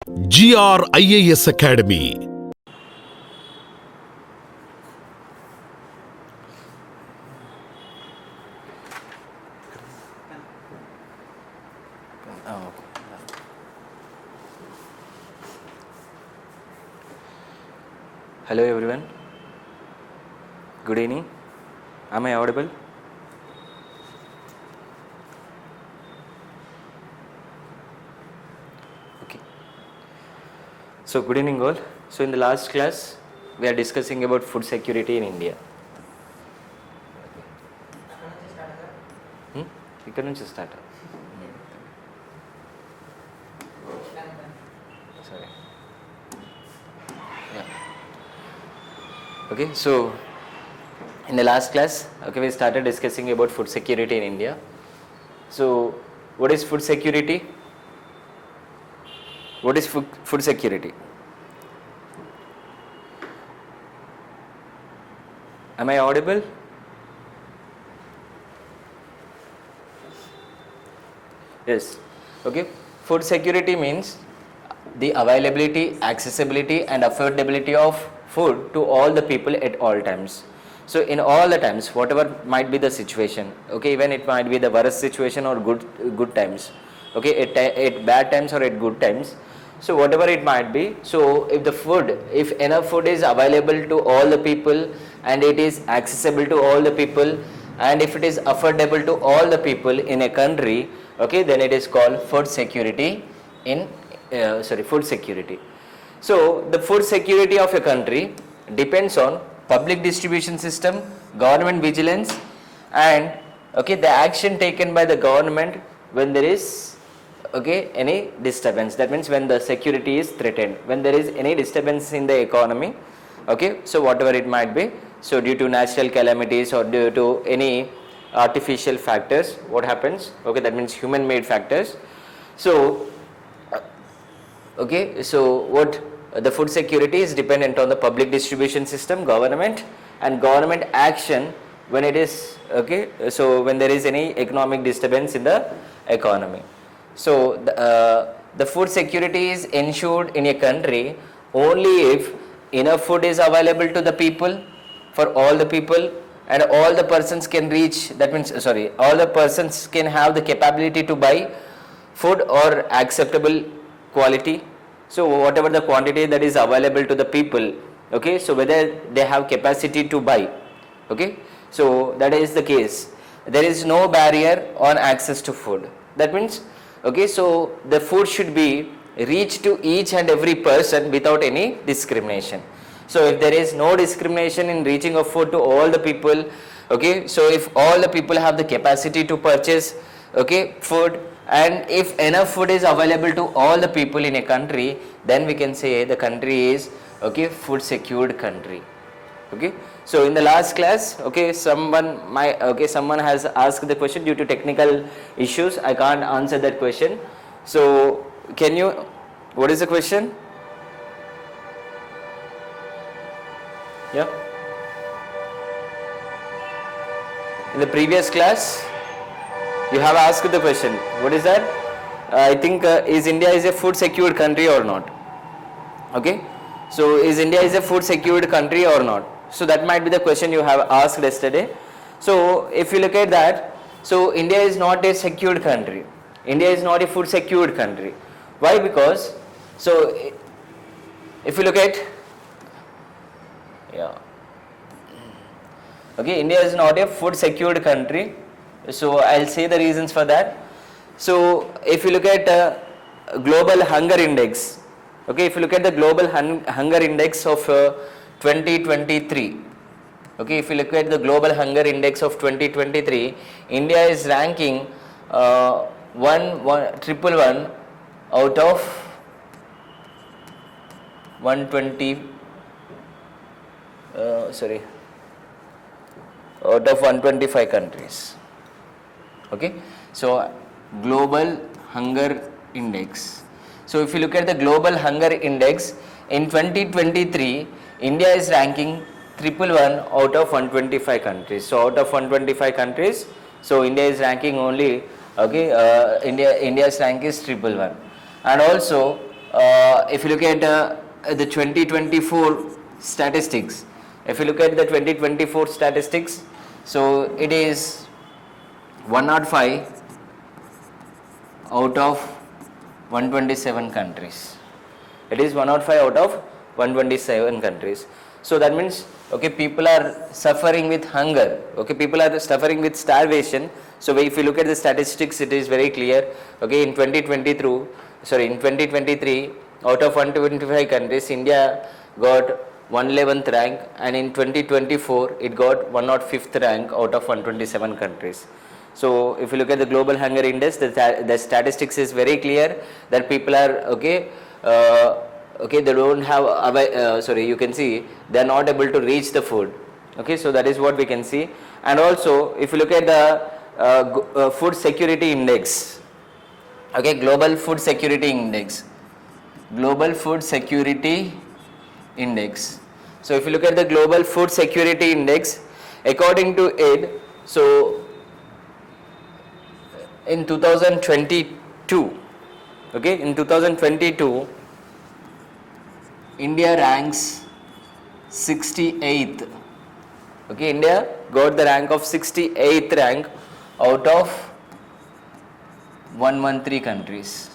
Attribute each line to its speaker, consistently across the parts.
Speaker 1: GR IAS Academy.
Speaker 2: Hello everyone, good evening. Am I audible? Okay. So good evening all. So in the last class we are discussing about food security in India. ఇక్కడ నుంచి start. Sorry. Yeah. Okay, so in the last class, okay, we started discussing about food security in India. So what is food security? What is food security? Am I audible? Yes. Okay. Food security means the availability, accessibility and affordability of food to all the people at all times. So in all the times, whatever might be the situation, okay, even it might be the worst situation or good times, okay, at bad times or at good times, so whatever it might be, so if enough food is available to all the people and it is accessible to all the people and if it is affordable to all the people in a country, okay, then it is called food security food security. So the food security of a country depends on public distribution system, government vigilance and okay, the action taken by the government when there is okay, any disturbance. That means when the security is threatened, when there is any disturbance in the economy, okay, so whatever it might be, so due to natural calamities or due to any artificial factors, what happens, okay, that means human made factors. So okay, so what the food security is dependent on the public distribution system, government and government action when it is okay, so when there is any economic disturbance in the economy. So the food security is ensured in a country only if enough food is available to the people, for all the people, and all the persons can reach, that means all the persons can have the capability to buy food or acceptable quality. So whatever the quantity that is available to the people, okay, so whether they have capacity to buy, okay, so that is the case. There is no barrier on access to food. That means okay, so the food should be reached to each and every person without any discrimination. So if there is no discrimination in reaching of food to all the people, okay, so if all the people have the capacity to purchase okay, food, and if enough food is available to all the people in a country, then we can say the country is okay, food secured country. Okay, so in the last class, okay, someone has asked the question. Due to technical issues I can't answer that question. So can you, what is the question? Yeah, in the previous class you have asked the question, what is that? I think is India is a food secured country or not? Okay, so is India is a food secured country or not? So that might be the question you have asked yesterday. So if you look at that, so India is not a secured country. India is not a food secured country. Why? Because so if you look at, yeah, okay, India is not a food secured country. So I'll say the reasons for that. So if you look at global hunger index, okay, if you look at the global hunger index of 2023, okay, if you look at the global hunger index of 2023, India is ranking 111 out of 120 out of 125 countries. Okay, so global hunger index. So if you look at the global hunger index in 2023, India is ranking 111 out of 125 countries. So out of 125 countries, so India is ranking only okay, India's rank is 111. And also if you look at the 2024 statistics, if you look at the 2024 statistics, so it is 105 out of 127 countries. It is 105 out of 127 countries. So that means, okay, people are suffering with hunger. Okay, people are suffering with starvation. So if you look at the statistics, it is very clear. Okay, in 2023, out of 125 countries, India got 111th rank, and in 2024, it got 105th rank out of 127 countries. So if you look at the global hunger index, the statistics is very clear that people are they don't have you can see they are not able to reach the food. Okay, so that is what we can see. And also if you look at the food security index, okay, global food security index. So if you look at the global food security index, according to it, so in 2022, okay, in 2022, India ranks 68th. Okay, India got the rank of 68th rank out of 113 countries.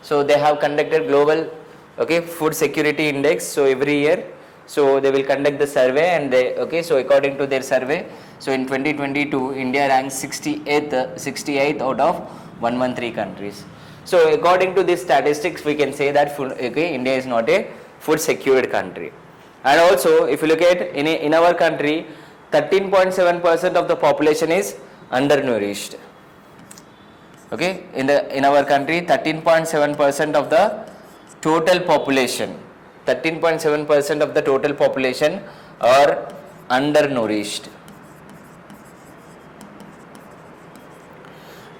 Speaker 2: So they have conducted global, okay, food security index. So every year, so they will conduct the survey, and so according to their survey, so in 2022, India ranks 68th out of 113 countries. So according to these statistics, we can say that India is not a food secured country. And also if you look at in our country, 13.7% of the population is undernourished. Okay, in our country, 13.7% of the total population, 13.7% of the total population are undernourished.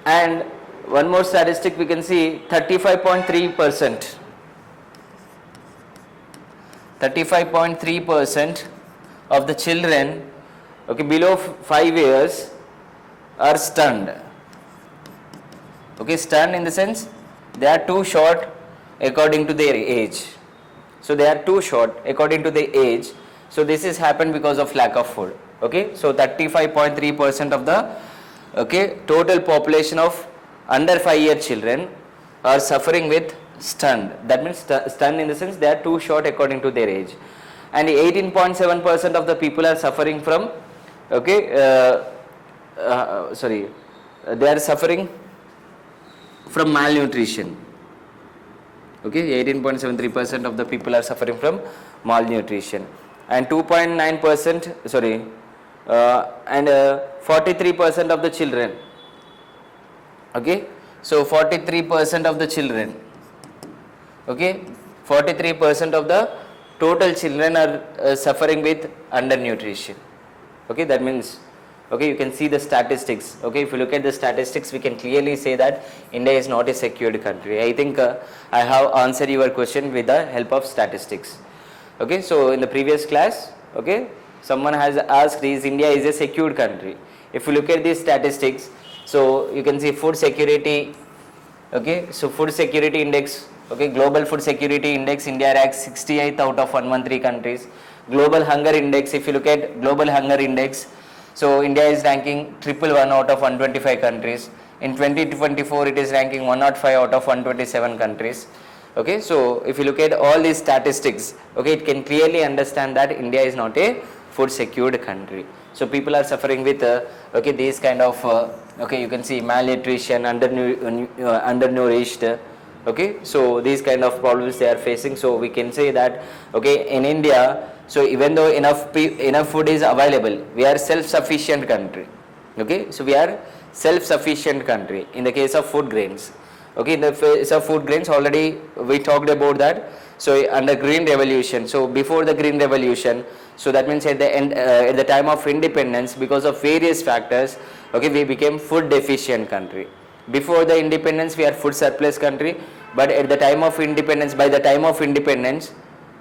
Speaker 2: And one more statistic we can see, 35.3% of the children, okay, below 5 years are stunned. Okay, stunned in the sense they are too short according to their age. So they are too short according to their age. So this is happened because of lack of food. Okay, so 35.3% of the total population of under 5-year children are suffering with stunned. That means stunned in the sense they are too short according to their age. And 18.7% of the people are suffering from they are suffering from malnutrition. Okay, 18.73% of the people are suffering from malnutrition, and 2.9% and 43% of the children. Okay, so 43% of the children, okay, 43% of the total children are suffering with undernutrition. Okay, that means, okay, you can see the statistics. Okay, if you look at the statistics, we can clearly say that India is not a secured country. I think I have answered your question with the help of statistics. Okay, so in the previous class, okay, someone has asked, is India is a secured country? If you look at these statistics, so you can see food security. Okay, so food security index, okay, global food security index, India ranks 68th out of 113 countries. Global hunger index, if you look at global hunger index, so India is ranking 111 out of 125 countries. In 2024, it is ranking 105 out of 127 countries. Okay, so if you look at all these statistics, okay, it can clearly understand that India is not a food secured country. So people are suffering with these kind of you can see malnutrition, undernourished. Okay, so these kind of problems they are facing. So we can say that, okay, in India, so even though enough food is available, we are self-sufficient country. Okay, so we are self-sufficient country in the case of food grains. Okay, in the case of food grains, already we talked about that. So under Green Revolution, so before the Green Revolution, so that means at the end, at the time of independence, because of various factors, okay, we became food deficient country. Before the independence, we are food surplus country, but at the time of independence, by the time of independence,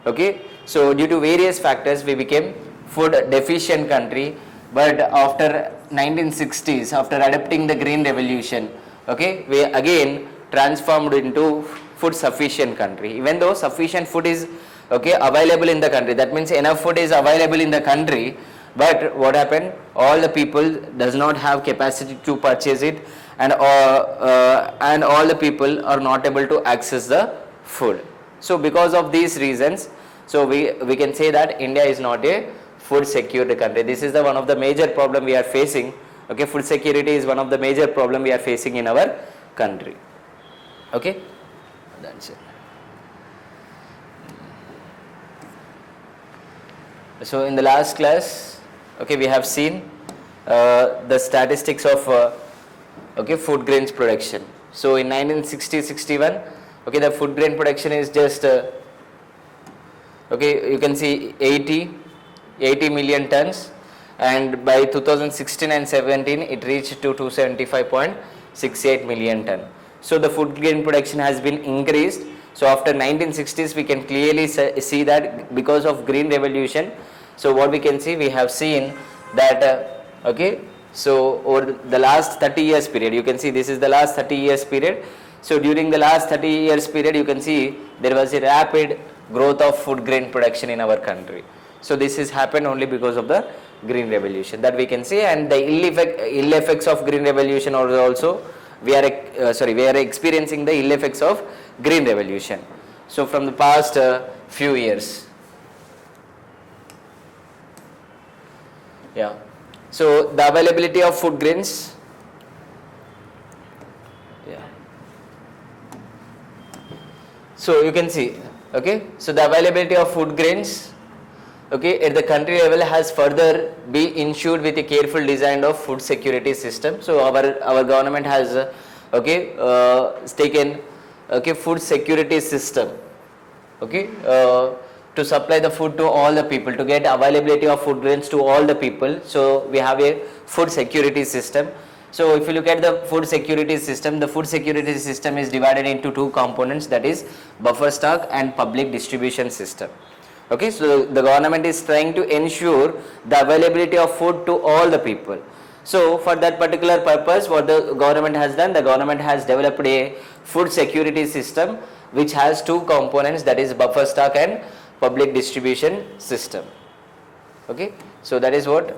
Speaker 2: okay, so due to various factors, we became food deficient country. But after 1960s, after adopting the Green Revolution, okay, we again transformed into food sufficient country. Even though sufficient food is available in the country, that means enough food is available in the country, but what happened, all the people does not have capacity to purchase it, and all the people are not able to access the food. So because of these reasons, so we can say that India is not a food secured country. This is the one of the major problem we are facing. Food security is one of the major problem we are facing in our country. That's it. So in the last class, we have seen the statistics of food grains production. So in 1960-61, the food grain production is just you can see 80 million tons, and by 2016 and 17 it reached to 275.68 million ton. So the food grain production has been increased. So after 1960s we can clearly see that because of green revolution, so what we can see, we have seen that so over the last 30 years period, you can see this is the last 30 years period. So during the last 30 years period, you can see there was a rapid growth of food grain production in our country. So this has happened only because of the green revolution, that we can see. And the ill effects of green revolution are also we are experiencing the ill effects of green revolution. So from the past few years. So the availability of food grains. So you can see, so the availability of food grains, at the country level has further been ensured with a careful design of food security system. So our government has taken food security system, to supply the food to all the people, to get availability of food grains to all the people. So we have a food security system. So if you look at the food security system, the food security system is divided into two components, that is buffer stock and public distribution system. So the government is trying to ensure the availability of food to all the people. So for that particular purpose, what the government has done, the government has developed a food security system which has two components, that is buffer stock and public distribution system. So that is what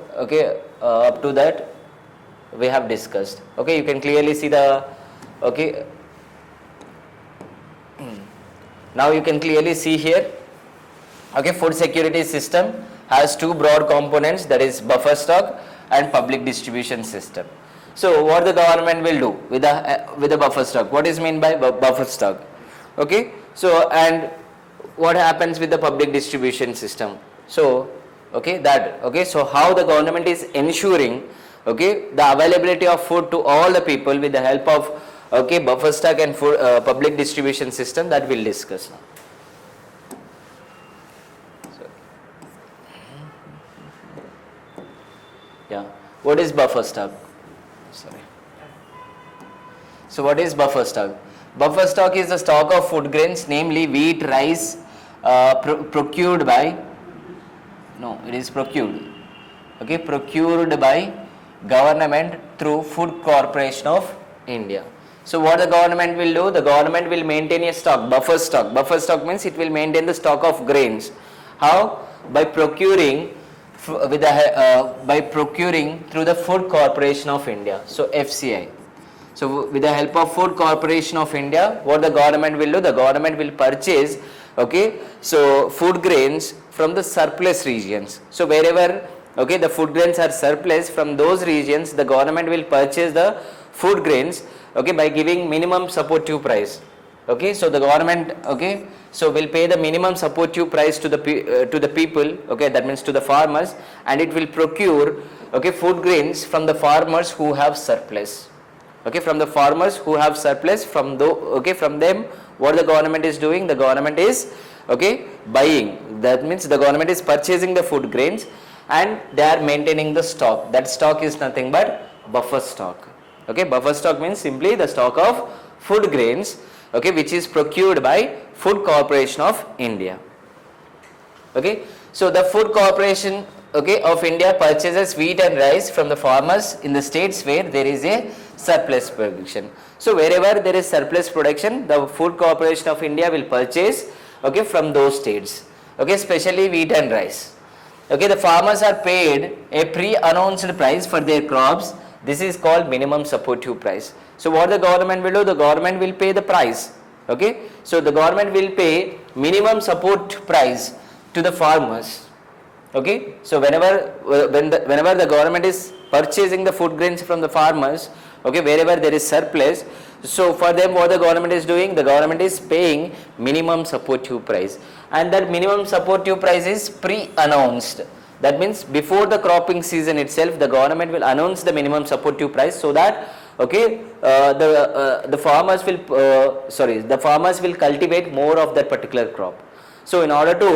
Speaker 2: up to that we have discussed. You can clearly see the now you can clearly see here, food security system has two broad components, that is buffer stock and public distribution system. So what the government will do with the buffer stock, what is meant by buffer stock? So and what happens with the public distribution system? So so how the government is ensuring the availability of food to all the people with the help of buffer stock and food, public distribution system, that we'll discuss now. What is buffer stock? So what is buffer stock? Buffer stock is the stock of food grains, namely wheat, rice, procured by government through Food Corporation of India. So what the government will do, the government will maintain a stock, buffer stock. Buffer stock means it will maintain the stock of grains. How? By procuring through the Food Corporation of India, so FCI. So with the help of Food Corporation of India, what the government will do, the government will purchase so food grains from the surplus regions. So wherever the food grains are surplus, from those regions the government will purchase the food grains by giving minimum supportive price. So the government so will pay the minimum supportive price to the people, that means to the farmers, and it will procure food grains from the farmers who have surplus. From the farmers who have surplus, from them, what the government is doing, the government is buying, that means the government is purchasing the food grains and they are maintaining the stock. That stock is nothing but buffer stock. Buffer stock means simply the stock of food grains which is procured by Food Corporation of India. So the Food Corporation of India purchases wheat and rice from the farmers in the states where there is a surplus production. So wherever there is surplus production, the Food Corporation of India will purchase, okay, from those states, okay, especially wheat and rice. Okay, the farmers are paid a pre-announced price for their crops. This is called minimum supportive price. So what the government will do? The government will pay the price. Okay, so the government will pay minimum support price to the farmers. Okay, so whenever the government is purchasing the food grains from the farmers, okay, wherever there is surplus, so for them what the government is doing? The government is paying minimum supportive price, and that minimum supportive price is pre-announced. That means before the cropping season itself, the government will announce the minimum supportive price, so that, okay, the farmers will cultivate more of that particular crop. So in order to,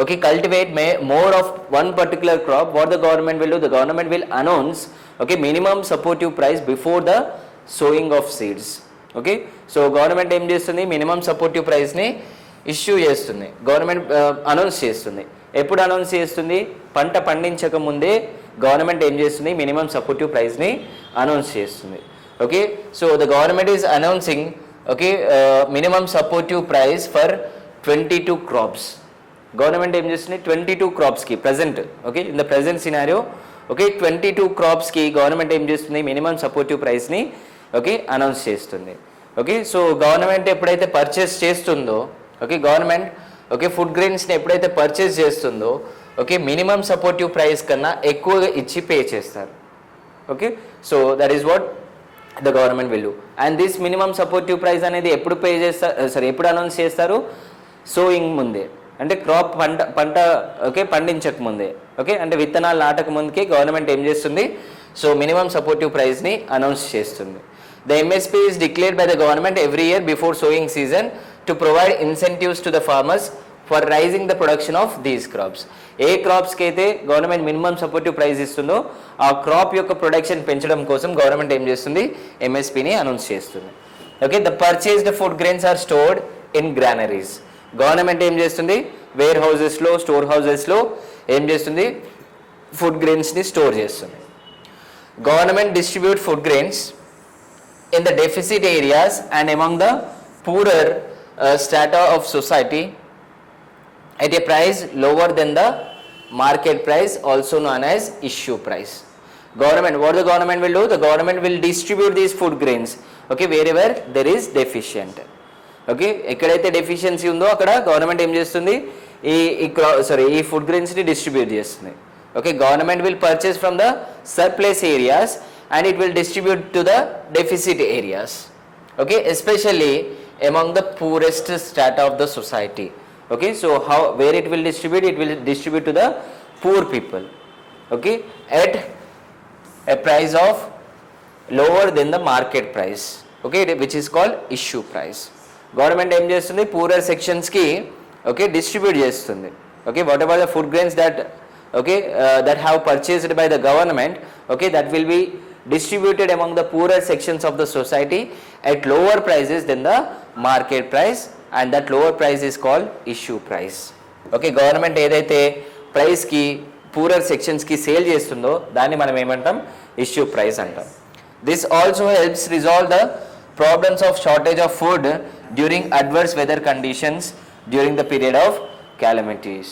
Speaker 2: okay, cultivate more of one particular crop, what the government will do? The government will announce, okay, minimum supportive price before the sowing of seeds. Okay, so government em chestundi minimum supportive price ni issue చేస్తుంది, government announce చేస్తుంది. ఎప్పుడు announce చేస్తుంది? పంట పండించక ముందే government ఏం చేస్తుంది? Minimum supportive ప్రైస్ని announce చేస్తుంది. Okay, so the government is announcing, okay, minimum supportive price for 22 crops. Government ఏం చేస్తుంది? 22 క్రాప్స్కి present, okay, in the present scenario, okay, 22 క్రాప్స్కి గవర్నమెంట్ ఏం చేస్తుంది? మినిమం సపోర్టివ్ ప్రైస్ని, ఓకే, అనౌన్స్ చేస్తుంది. ఓకే, సో గవర్నమెంట్ ఎప్పుడైతే పర్చేస్ చేస్తుందో, ఓకే, గవర్నమెంట్, ఓకే, ఫుడ్ గ్రెయిన్స్ని ఎప్పుడైతే పర్చేస్ చేస్తుందో, ఓకే, మినిమం సపోర్టివ్ ప్రైస్ కన్నా ఎక్కువగా ఇచ్చి పే చేస్తారు. Okay, so that is what the government will do. And this minimum supportive price అనేది ఎప్పుడు పే చేస్తారు, ఎప్పుడు అనౌన్స్ చేస్తారు? సోయింగ్ ముందే, అంటే క్రాప్ పంట ఓకే పండించక ముందే, ఓకే, అంటే విత్తనాలు నాటక ముందుకే గవర్నమెంట్ ఏం చేస్తుంది? సో మినిమం సపోర్టివ్ ప్రైస్ని అనౌన్స్ చేస్తుంది. The MSP is declared by the government every year before sowing season to provide incentives to the farmers for raising the production of these crops. ఏ క్రాప్స్కి అయితే గవర్నమెంట్ మినిమం సపోర్టివ్ ప్రైస్ ఇస్తుందో ఆ crop యొక్క production పెంచడం కోసం government ఏం చేస్తుంది? ఎంఎస్పీని అనౌన్స్ చేస్తుంది. Okay, the purchased food grains are stored in granaries. Government ఏం చేస్తుంది? వేర్ హౌజెస్లో, స్టోర్ హౌజెస్లో ఏం చేస్తుంది? ఫుడ్ గ్రెయిన్స్ని స్టోర్ చేస్తుంది. Government distribute food grains in the deficit areas and among the poorer strata of society at a price lower than the market price, also known as issue price. Government, what the government will do? The government will distribute these food grains, okay, wherever there is deficient. Okay, ఎక్కడైతే deficiency ఉందో అక్కడ government ఏం చేస్తుంది? ఈ food గ్రెయిన్స్ని distribute చేస్తుంది. Okay, government will purchase from the surplus areas and it will distribute to the deficit areas, okay, especially among the poorest strata of the society. Okay, so where it will distribute? It will distribute to the poor people, okay, at a price of lower than the market price, okay, which is called issue price. Government em chestundi? Poorer sections ki, okay, distribute chestundi. Okay, whatever the food grains that, okay, that have purchased by the government, okay, that will be distributed among the poorer sections of the society at lower prices than the market price, and that lower price is called issue price. Okay, government ఏదైతే ప్రైస్కి poorer సెక్షన్స్కి sale చేస్తుందో దాన్ని మనం ఏమంటాం? Issue price అంటాం. This also helps resolve the problems of shortage of food during adverse weather conditions during the period of calamities.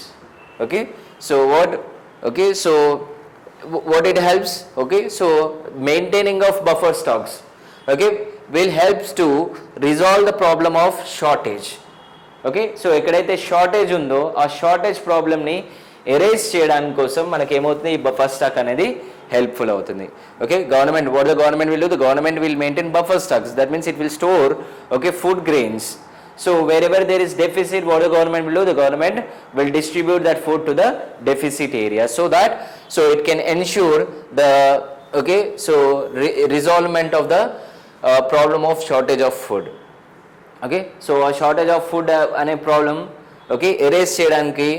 Speaker 2: Okay, so what it helps? Okay, so maintaining of buffer stocks, okay, will helps to resolve the problem of shortage. Okay, so ekkadaithe shortage undo aa shortage problem ni erase cheyadaniki kosam manaki emoutundi ee buffer stock anedi helpful avutundi. Okay, government, what the government will do? The government will maintain buffer stocks. That means it will store, okay, food grains. So wherever there is deficit, what the government will do? The government will distribute that food to the deficit area, so that it can ensure the, okay, so resolvement of the problem of shortage of food. Okay, so a shortage of food ane problem, okay, erase cheyadaniki,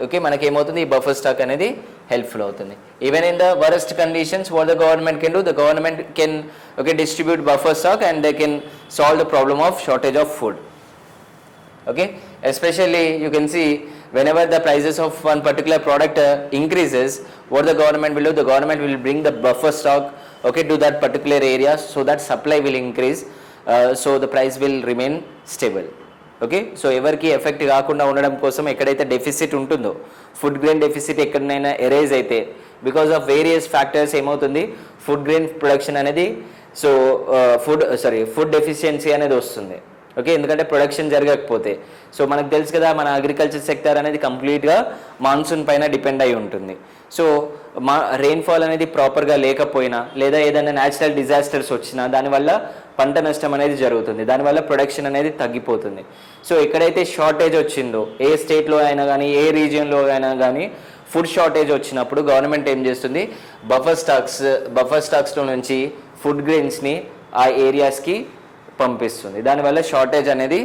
Speaker 2: okay, manaki emoutundi ee buffer stock anedi helpful avutundi. Even in the worst conditions, what the government can do? The government can, okay, distribute buffer stock and they can solve the problem of shortage of food. Okay, especially you can see whenever the prices of one particular product increases, what the government will do? The government will bring the buffer stock, okay, to that particular area, so that supply will increase, so the price will remain stable. Okay, so ఎవరికి effect కాకుండా ఉండడం కోసం ఎక్కడైతే deficit ఉంటుందో, food grain deficit ఎక్కడైనా erase అయితే because of various factors ఏమవుతుంది, food grain production అనేది, సో ఫుడ్ డెఫిషియన్సీ అనేది వస్తుంది. ఓకే, ఎందుకంటే ప్రొడక్షన్ జరగకపోతే, సో మనకు తెలుసు కదా మన అగ్రికల్చర్ సెక్టర్ అనేది కంప్లీట్గా మాన్సూన్ పైన డిపెండ్ అయి ఉంటుంది. సో రెయిన్ఫాల్ అనేది ప్రాపర్గా లేకపోయినా లేదా ఏదైనా న్యాచురల్ డిజాస్టర్స్ వచ్చినా దానివల్ల పంట నష్టం అనేది జరుగుతుంది, దానివల్ల ప్రొడక్షన్ అనేది తగ్గిపోతుంది. సో ఎక్కడైతే షార్టేజ్ వచ్చిందో, ఏ స్టేట్లో అయినా కానీ ఏ రీజియన్లో అయినా కానీ ఫుడ్ షార్టేజ్ వచ్చినప్పుడు గవర్నమెంట్ ఏం చేస్తుంది, బఫర్ స్టాక్స్లో నుంచి ఫుడ్ గ్రెయిన్స్ని ఆ ఏరియాస్కి పంపిస్తుంది. దానివల్ల షార్టేజ్ అనేది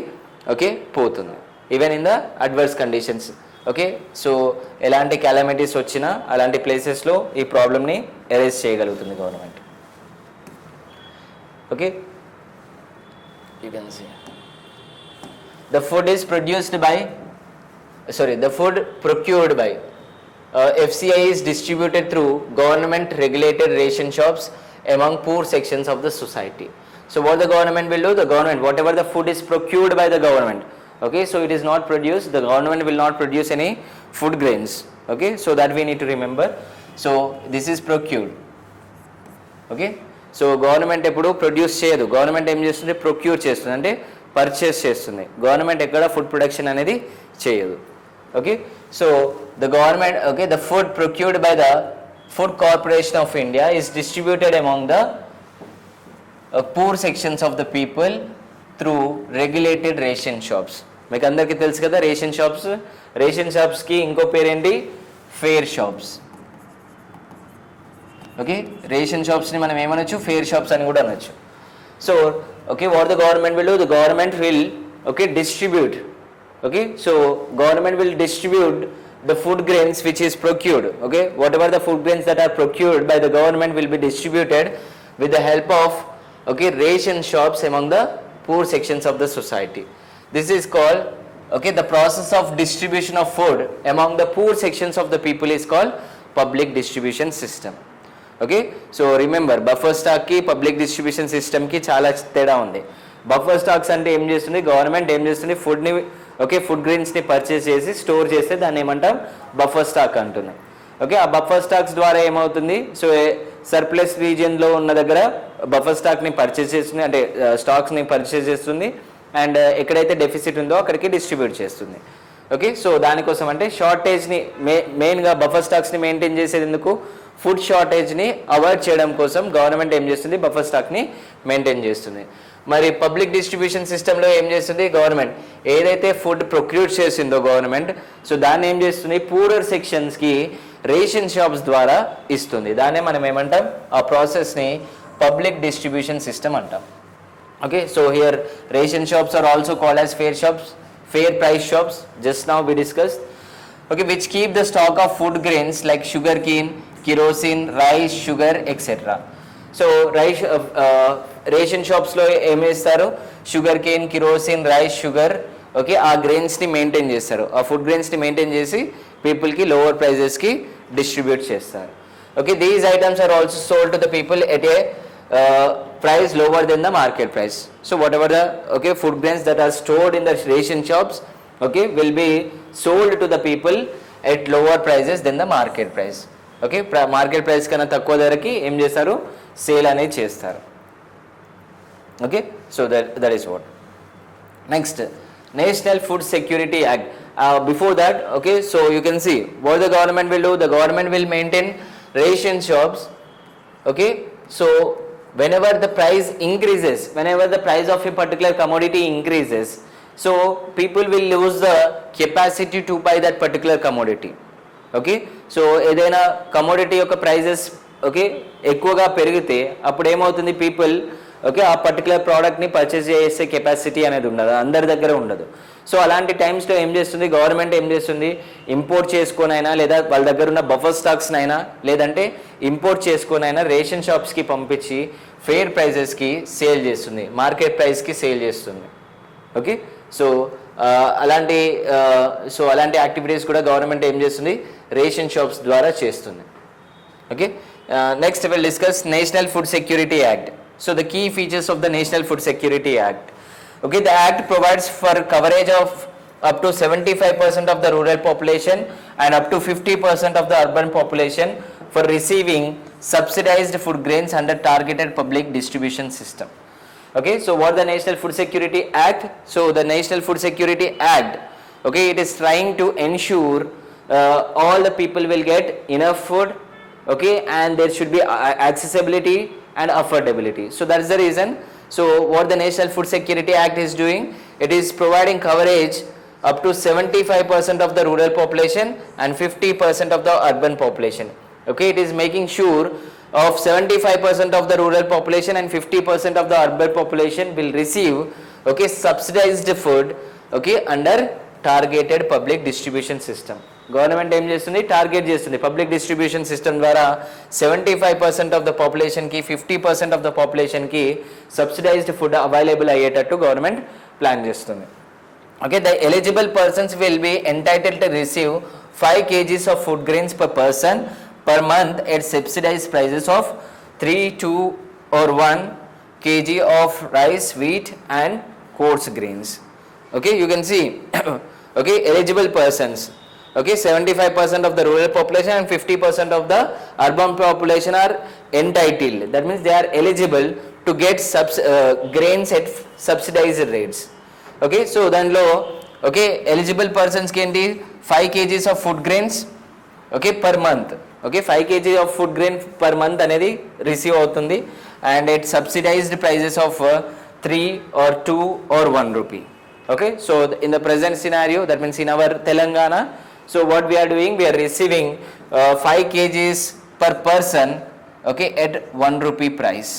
Speaker 2: ఓకే పోతుంది, even in the adverse conditions. Okay, so ఎలాంటి క్యాలమిటీస్ వచ్చినా అలాంటి ప్లేసెస్లో ఈ ప్రాబ్లమ్ని ఎరేజ్ చేయగలుగుతుంది government. Okay, you can see the food is procured by FCI is distributed through government regulated ration shops among poor sections of the society. So what the government will do, the government, whatever the food is procured by the government, okay, so it is not produced, the government will not produce any food grains. Okay, so that we need to remember. So this is procured. Okay, so government ఎప్పుడు produce చేయదు, government ఏం చేస్తుంది, procure చేస్తుంది, అంటే purchase చేస్తుంది. Government ఎక్కడ food production అనేది చేయదు. Okay, so the government, okay, the food procured by the food corporation of India is distributed among the poor sections of the people through regulated ration shops. మీకు అందరికీ తెలుసు కదా ration షాప్స్కి ఇంకో పేరేంటి, fair shops. Okay, ration షాప్స్ని మనం ఏమనొచ్చు, fair shops అని కూడా అనొచ్చు. So okay, what the government will do, the government will distribute, okay, so government will distribute the food grains which is procured. Okay, whatever the food grains that are procured by the government will be distributed with the help of ration shops among the poor sections of the society. This is called, the process of distribution of food among the poor sections of the people is called public distribution system. Okay, so remember buffer స్టాక్కి public distribution సిస్టమ్కి చాలా తేడా ఉంది. Buffer stocks అంటే ఏం చేస్తుంది, government ఏం చేస్తుంది, ఫుడ్ గ్రెయిన్స్ని పర్చేస్ చేసి స్టోర్ చేస్తే దాన్ని ఏమంటాం, బఫర్ స్టాక్ అంటుంది. ఓకే, ఆ బఫర్ స్టాక్స్ ద్వారా ఏమవుతుంది, సో సర్ప్లస్ రీజియన్లో ఉన్న దగ్గర బఫర్ స్టాక్ని పర్చేస్ చేస్తుంది, అంటే స్టాక్స్ని పర్చేస్ చేస్తుంది, అండ్ ఎక్కడైతే డెఫిసిట్ ఉందో అక్కడికి డిస్ట్రిబ్యూట్ చేస్తుంది. ఓకే, సో దానికోసం అంటే షార్టేజ్ని మెయిన్గా బఫర్ స్టాక్స్ని మెయింటైన్ చేసేది ఎందుకు, ఫుడ్ షార్టేజ్ని అవాయిడ్ చేయడం కోసం గవర్నమెంట్ ఏం చేస్తుంది, బఫర్ స్టాక్ని మెయింటైన్ చేస్తుంది. మరి పబ్లిక్ డిస్ట్రిబ్యూషన్ సిస్టంలో ఏం చేస్తుంది, గవర్నమెంట్ ఏదైతే ఫుడ్ ప్రొక్యూర్ చేసిందో గవర్నమెంట్, సో దాన్ని ఏం చేస్తుంది, పూరర్ సెక్షన్స్కి రేషన్ షాప్స్ ద్వారా ఇస్తుంది. దాన్నే మనం ఏమంటాం, ఆ ప్రాసెస్ని పబ్లిక్ డిస్ట్రిబ్యూషన్ సిస్టమ్ అంటాం. Okay, so here ration shops are also called as fair shops, fair price shops, just now we discussed, okay, which keep the stock of food grains like sugarcane, kerosene, rice, sugar, etc. So rice ration shops lo em chestaru, sugarcane, kerosene, rice, sugar, okay, ఆ grains ని maintain చేస్తారు, ఆ food grains ని maintain చేసి people కి lower prices కి distribute చేస్తారు. Okay, these items are also sold to the people at a price lower than the market price. So whatever the food grains that are stored in the ration shops will be sold to the people at lower prices than the market price. Okay, market price కన్నా తక్కువ ధరకి ఏం చేస్తారు, sale అనేది చేస్తారు. Okay, so that is what. Next, National Food Security Act. Before that, okay, so you can see what the government will do, the government will maintain ration shops. Okay, so whenever the price increases, whenever the price of a particular commodity increases, so people will lose the capacity to buy that particular commodity. Okay, so ఏదైనా commodity యొక్క prices ఎక్కువగా పెరిగితే అప్పుడు ఏమవుతుంది, people ఆ particular ప్రోడక్ట్ని purchase చేసే capacity అనేది ఉండదు, అందరి దగ్గర ఉండదు. సో అలాంటి టైమ్స్లో ఏం చేస్తుంది, గవర్నమెంట్ ఏం చేస్తుంది, ఇంపోర్ట్ చేసుకొనైనా లేదా వాళ్ళ దగ్గర ఉన్న బఫర్ స్టాక్స్నైనా లేదంటే ఇంపోర్ట్ చేసుకొనైనా రేషన్ షాప్స్కి పంపించి ఫెయిర్ ప్రైజెస్కి సేల్ చేస్తుంది, మార్కెట్ ప్రైస్కి సేల్ చేస్తుంది. ఓకే, సో అలాంటి యాక్టివిటీస్ కూడా గవర్నమెంట్ ఏం చేస్తుంది, రేషన్ షాప్స్ ద్వారా చేస్తుంది. Okay, Next we will discuss National Food Security Act. So the key features of the National Food Security Act. Okay, the act provides for coverage of up to 75% of the rural population and up to 50% of the urban population for receiving subsidized food grains under targeted public distribution system. Okay, so what the National Food Security Act? So the National Food Security Act, okay, it is trying to ensure all the people will get enough food, okay, and there should be accessibility and affordability. So that's the reason. So what the National Food Security Act is doing, it is providing coverage up to 75% of the rural population and 50% of the urban population. Okay, it is making sure of 75% of the rural population and 50% of the urban population will receive, okay, subsidized food, okay, under targeted public distribution system. Government ఏం చేస్తుంది, target చేస్తుంది public distribution system ద్వారా 75% of the పాపులేషన్కి 50% of the పాపులేషన్కి subsidised food available అయ్యేటట్టు government plan చేస్తుంది. Okay, the eligible persons will be entitled to receive 5 kgs of food grains per person per month at subsidized prices of 3, 2 or 1 kg of rice, wheat and coarse grains. Okay, you can see okay, eligible persons, okay, 75% of the rural population and 50% of the urban population are entitled. That means they are eligible to get grains at subsidized rates. Okay, so then low, okay, eligible persons can be 5 kgs of food grains, okay, per month. Okay, 5 kg of food grain per month అనేది receive అవుతుంది and at subsidized prices of 3 or 2 or 1 rupee. Okay, so in the present scenario, that means in our Telangana, so what we are doing, we are receiving 5 kgs per person, okay, at 1 rupee price.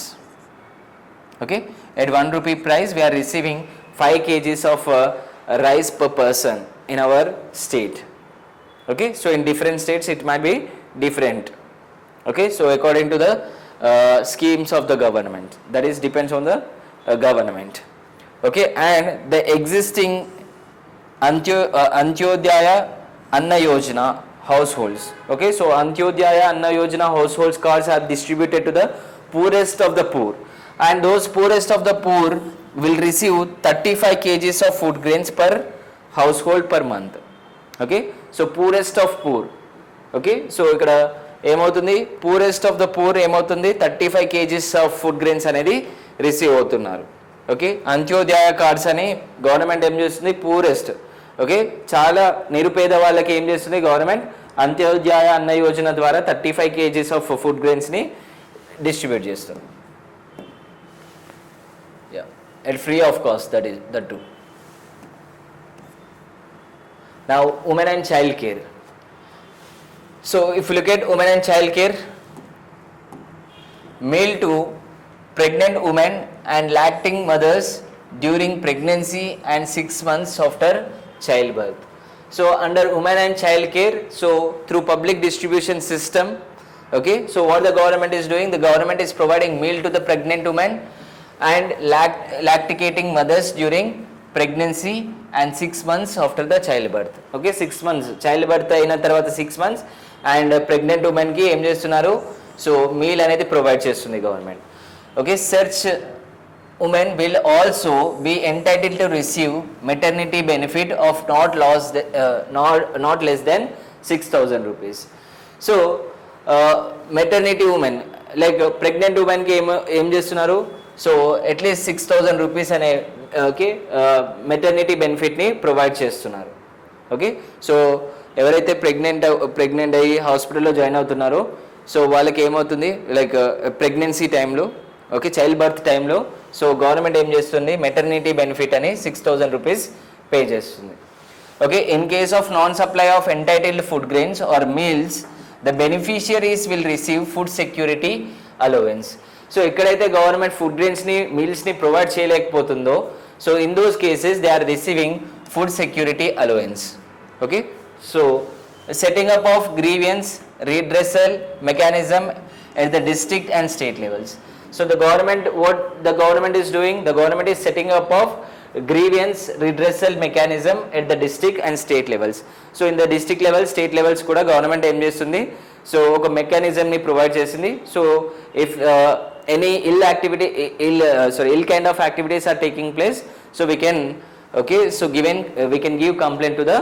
Speaker 2: Okay, at 1 rupee price we are receiving 5 kgs of rice per person in our state. Okay, so in different states it might be different. Okay, so according to the schemes of the government, that is depends on the government. Okay, and the existing Antyodaya Anna Yojana households. Okay, so Antyodaya Anna Yojana households cards are distributed to the poorest of the poor, and those poorest of the poor will receive 35 kgs of food grains per household per month. Okay, so poorest of poor. Okay, so ఇక్కడ ఏమవుతుంది, poorest of the poor ఏమవుతుంది 35 kgs of food grains అనేది receive అవుతున్నారు. Okay, Antyodaya cards అని government ఏం చేస్తుంది, poorest, okay, చాలా నిరుపేద వాళ్ళకి ఏం చేస్తుంది గవర్నమెంట్ అంత్యోదయ అన్న యోజన ద్వారా 35 kgs ఆఫ్ ఫుడ్ గ్రెయిన్స్ని డిస్ట్రిబ్యూట్ చేస్తుంది. at free of cost, that is that too. Now women and child care. So if you look at women and child care, meal to pregnant women and lacting mothers during pregnancy and 6 months after childbirth. So under women and child care, so through public distribution system, okay, so what the government is doing, the government is providing meal to the pregnant women and lactating mothers during pregnancy and 6 months after the childbirth. Okay, 6 months childbirth అయిన తర్వాత 6 months and pregnant women కి ఏం చేస్తున్నారు, so meal అనేది provide చేస్తుంది government. Okay, such women will also be entitled to receive maternity benefit of not less than 6,000 rupees. So maternity women, like pregnant women కి ఏం చేస్తున్నారు, సో అట్లీస్ట్ 6,000 రూపీస్ అనే okay maternity బెనిఫిట్ని provide చేస్తున్నారు. Okay, so ఎవరైతే pregnant అయ్యి హాస్పిటల్లో join అవుతున్నారో, సో వాళ్ళకి ఏమవుతుంది, లైక్ ప్రెగ్నెన్సీ టైంలో, ఓకే, చైల్డ్ బర్త్ టైంలో, సో గవర్నమెంట్ ఏం చేస్తుంది, మెటర్నిటీ బెనిఫిట్ అని 6,000 రూపీస్ పే చేస్తుంది. Okay, in case of non supply of entitled food grains or meals, the beneficiaries will receive food security allowance. So ఎక్కడైతే government food గ్రెయిన్స్ని మీల్స్ని provide చేయలేకపోతుందో, so in those cases they are receiving food security allowance. Okay, so setting up of grievance redressal mechanism at the district and state levels. So the government, what the government is doing, the government is setting up of grievance redressal mechanism at the district and state levels. So in the district level, state levels kuda government em chestundi, so ఒక మెకానిజంని provide చేసింది. So if any ill kind of activities are taking place, so we can we can give complaint to the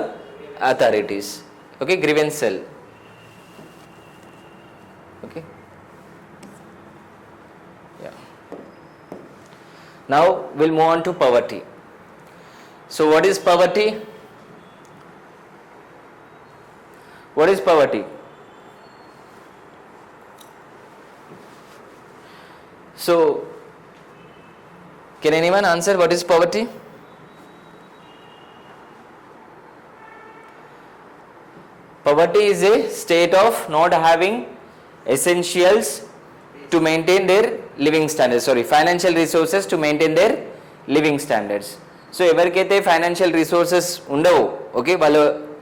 Speaker 2: authorities. Okay, grievance cell. Okay, yeah. Now we'll move on to poverty. So what is poverty? What is poverty? So can anyone answer what is poverty? Poverty is a state of not having essentials to maintain their living standards. Financial resources to maintain their living standards. So ఎవరికైతే financial resources ఉండవు, okay,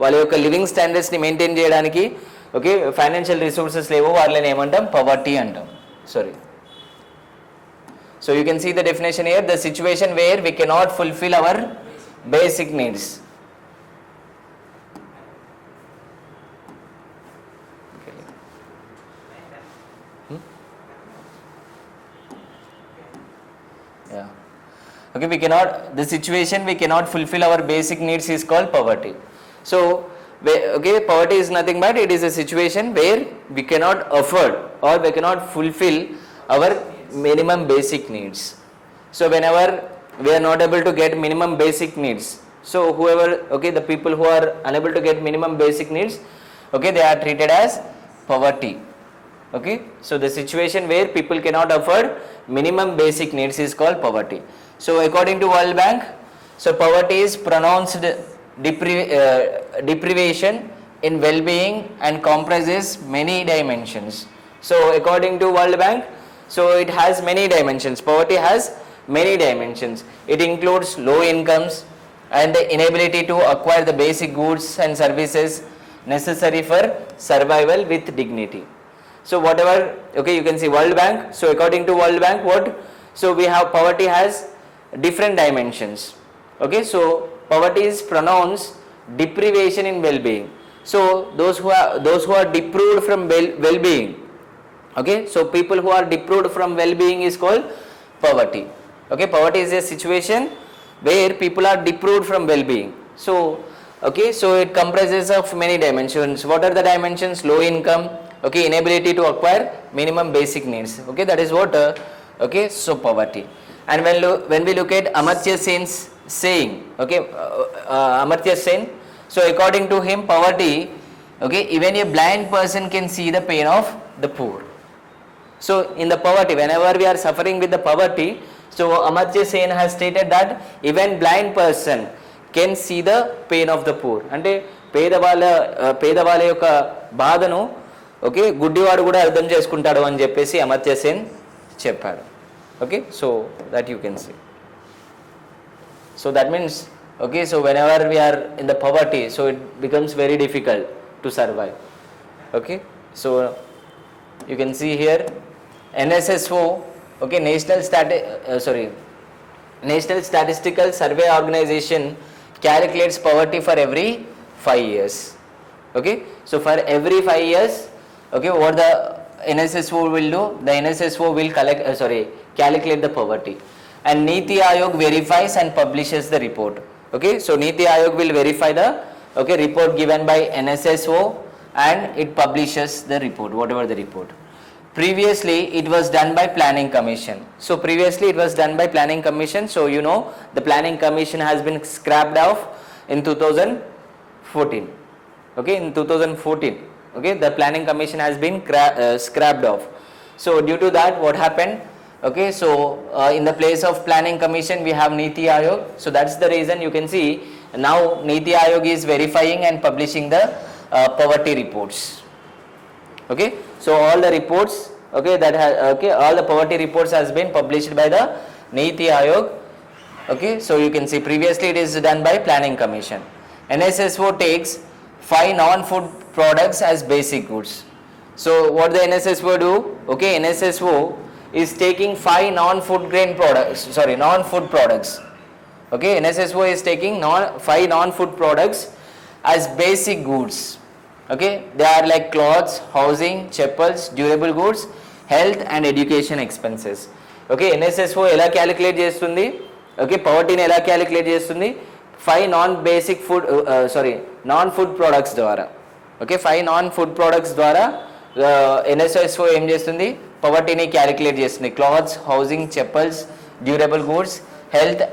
Speaker 2: వాళ్ళ యొక్క living స్టాండర్డ్స్ని maintain చేయడానికి okay financial resources లేవో వాళ్ళని ఏమంటాం, poverty అంటాం. So you can see the definition here, the situation where we cannot fulfill our basic needs. Yeah. Okay, the situation we cannot fulfill our basic needs is called poverty. So okay, poverty is nothing but it is a situation where we cannot afford or we cannot fulfill our minimum basic needs. So whenever we are not able to get minimum basic needs, so the people who are unable to get minimum basic needs, okay, they are treated as poverty. Okay, so the situation where people cannot afford minimum basic needs is called poverty. So according to World Bank, so poverty is pronounced deprivation in well-being and comprises many dimensions. So according to World Bank, so it has many dimensions. Poverty has many dimensions. It includes low incomes and the inability to acquire the basic goods and services necessary for survival with dignity. So whatever, okay, you can see World Bank. So according to World Bank, so we have poverty has different dimensions. Okay, so poverty is pronounced deprivation in well-being. So those who are deprived from well-being, okay, so people who are deprived from well-being is called poverty. Okay, poverty is a situation where people are deprived from well-being. So okay, so it comprises of many dimensions. What are the dimensions? Low income, okay, inability to acquire minimum basic needs. Okay, that is what okay, so poverty. And when we look at Amartya Sen's saying, okay, Amartya Sen, so according to him, poverty, okay, even a blind person can see the pain of the poor. So in the poverty, whenever we are suffering with the poverty, so Amartya Sen has stated that even blind person can see the pain of the poor. అంటే పేదవాళ్ళ యొక్క బాధను okay గుడ్డివాడు కూడా అర్థం చేసుకుంటాడు అని చెప్పేసి అమర్త్య సేన్ చెప్పాడు. Okay, so that you can see. So that means okay, so whenever we are in the poverty, so it becomes very difficult to survive. Okay, so you can see here NSSO, okay, National Statistical Survey Organization calculates poverty for every 5 years. Okay, so for every 5 years, okay, what the NSSO will do, the NSSO will calculate the poverty, and Niti Aayog verifies and publishes the report. Okay, so Niti Aayog will verify the report given by NSSO and it publishes the report, whatever the report. Previously it was done by Planning Commission. So previously it was done by Planning Commission. So you know the Planning Commission has been scrapped off in 2014. Okay, in 2014, okay, the Planning Commission has been scrapped off. So due to that, what happened? Okay, so in the place of Planning Commission we have Niti Aayog. So that's the reason you can see now Niti Aayog is verifying and publishing the poverty reports. Okay, so all the reports, okay, all the poverty reports has been published by the Niti Aayog. Okay, so you can see previously it is done by Planning Commission. NSSO takes 5 non-food products as basic goods. So what the NSSO do? Okay, NSSO is taking 5 non-food products. Okay, NSSO is taking 5 non-food products as basic goods. Okay, they are like clothes, housing, chappals, durable goods, health and education expenses. Okay, NSSO ఎలా calculate చేస్తుంది? Okay, పవర్టీని ఎలా calculate చేస్తుంది? 5 non food products ద్వారా. Okay, 5 non food products ద్వారా NSSO ఏం చేస్తుంది? పవర్టీని calculate చేస్తుంది. Clothes, housing, chappals, durable goods, health,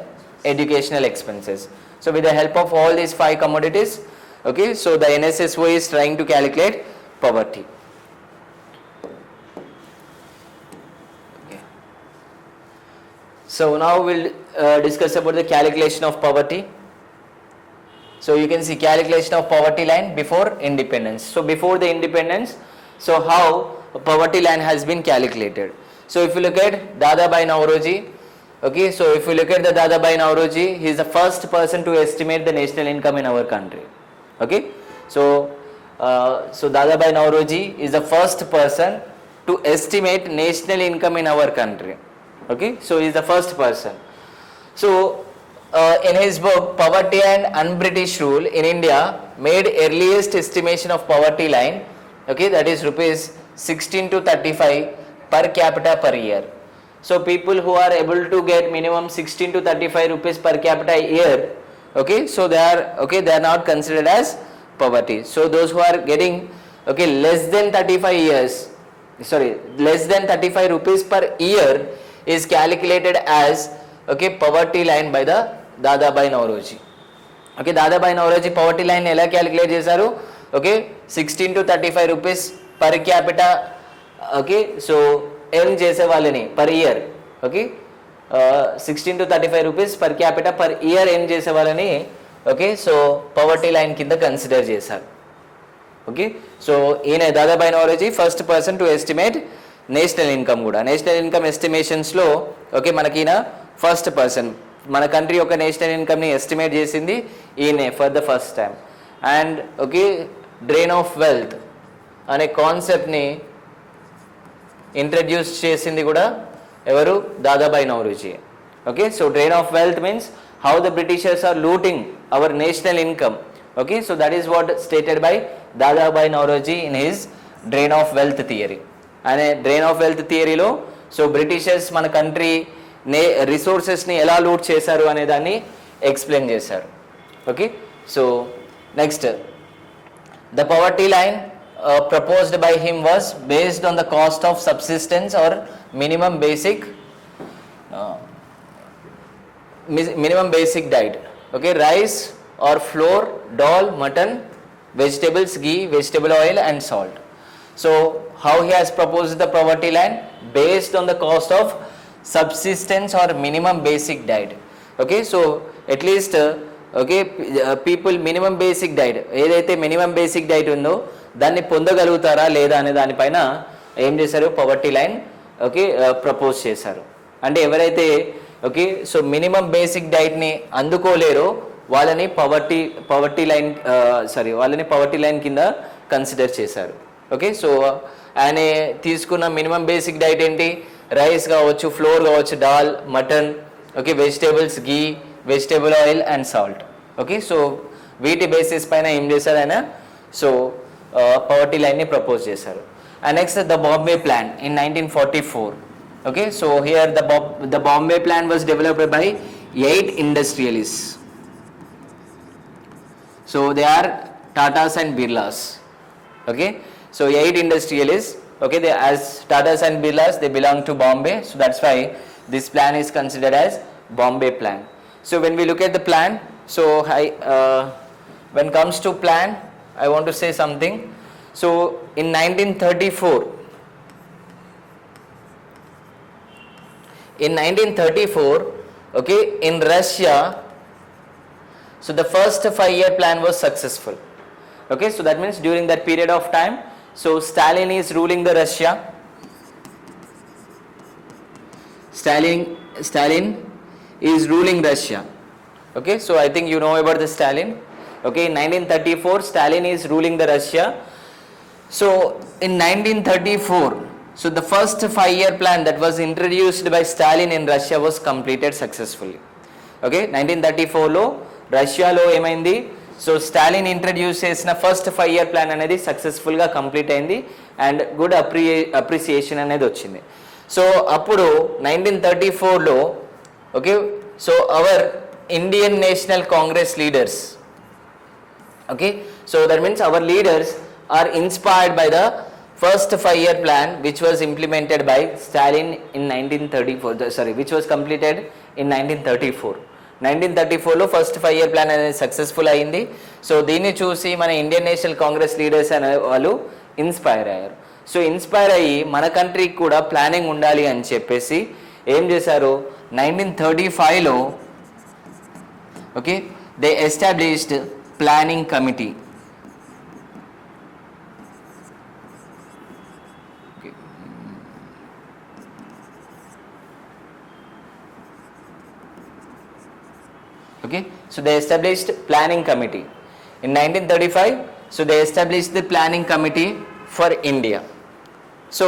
Speaker 2: educational expenses. So with the help of all these 5 commodities, okay, so the NSSO is trying to calculate poverty. Okay. So now we'll discuss about the calculation of poverty. So you can see calculation of poverty line before independence. So before the independence, so how poverty line has been calculated. So if you look at Dadabhai Naoroji, okay, so if you look at the Dadabhai Naoroji, he is the first person to estimate the national income in our country. Okay, so Dadabhai Naoroji is the first person to estimate national income in our country. Okay, so he is the first person. So in his book Poverty and Un-British Rule in India, made earliest estimation of poverty line, okay, that is rupees 16 to 35 per capita per year. So people who are able to get minimum 16 to 35 rupees per capita a year, okay, so they are not considered as poverty. So those who are getting, okay, less than 35 rupees per year is calculated as, okay, poverty line by the Dadabhai Naoroji. Okay, Dadabhai Naoroji poverty line ఎలా calculate చేశారు? Okay, 16 to 35 rupees per capita, okay, so earn చేసే వాళ్ళని per year, okay, 16 to 35 rupees per capita per year earn చేసే వాళ్ళని, okay, so poverty line కింద consider చేశారు. Okay, so ఈయన Dadabhai Naoroji first person to estimate national income కూడా. National income ఎస్టిమేషన్స్లో, okay, మనకి ఈయన ఫస్ట్ పర్సన్ మన కంట్రీ యొక్క నేషనల్ ఇన్కమ్ని ఎస్టిమేట్ చేసింది ఈయనే for the first time. And okay, drain of wealth అనే కాన్సెప్ట్ని ఇంట్రడ్యూస్ చేసింది కూడా ఎవరు? Dadabhai Naoroji. Okay, so drain of wealth means how the Britishers are looting our national income. Okay, so that is what stated by Dadabhai Naoroji in his drain of wealth theory. అనే drain of wealth థియరీలో so Britishers మన country రిసోర్సెస్ని ఎలా loot చేశారు అనే దాన్ని explain చేశారు. Okay, so next the poverty line proposed by him was based on the cost of subsistence or minimum basic diet. Okay, rice or flour, dal, mutton, vegetables, ghee, vegetable oil and salt. So how he has proposed the poverty line? Based on the cost of subsistence or minimum basic diet. Okay, so at least people minimum basic diet, ఏదైతే minimum basic diet ఉందో దాన్ని పొందగలుగుతారా లేదా అనే దానిపైన ఏం చేశారు? Poverty line, okay, propose చేశారు. అంటే ఎవరైతే, ఓకే, సో మినిమం బేసిక్ డైట్ని అందుకోలేరో వాళ్ళని పవర్టీ లైన్ కింద కన్సిడర్ చేశారు. ఓకే, సో ఆయన తీసుకున్న మినిమం బేసిక్ డైట్ ఏంటి? రైస్ కావచ్చు, ఫ్లోర్ కావచ్చు, dal, mutton, okay, vegetables, ghee, vegetable oil and salt. Okay, so వీటి బేసిస్ పైన ఏం చేశారు ఆయన? సో పవర్టీ లైన్ని ప్రపోజ్ చేశారు. And next the Bombay plan in 1944. Okay, so here the Bombay plan was developed by 8 industrialists. So they are Tatas and Birlas. Okay, so 8 industrialists, okay, they as Tatas and Birlas, they belong to Bombay, so that's why this plan is considered as Bombay plan. So when we look at the plan, so when comes to plan, I want to say something. So in 1934, okay, in Russia, so the first 5-year plan was successful. Okay, so that means during that period of time, so Stalin is ruling the Russia. Stalin is ruling Russia. Okay, so I think you know about the Stalin. Okay, in 1934 Stalin is ruling the Russia. So in 1934, so the first 5-year plan that was introduced by Stalin in Russia was completed successfully. Okay, 1934 లో రష్యాలో ఏమైంది? So Stalin introduce చేసిన first 5-year plan అనేది సక్సెస్ఫుల్గా complete అయింది and good appreciation అనేది వచ్చింది. సో అప్పుడు 1934లో okay, so our Indian National Congress leaders, okay, so that means our leaders are inspired by the first 5-year plan which was implemented by Stalin in 1934, which was completed in 1934 లో first 5-year plan అనేది successful అయింది. So దీన్ని చూసి మన Indian National Congress leaders అనే వాళ్ళు inspire అయ్యారు. So inspire అయ్యి మన కంట్రీకి కూడా ప్లానింగ్ ఉండాలి అని చెప్పేసి ఏం చేశారు, 1935లో okay they established planning committee. Okay, so they established planning committee in 1935. So they established the planning committee for India. So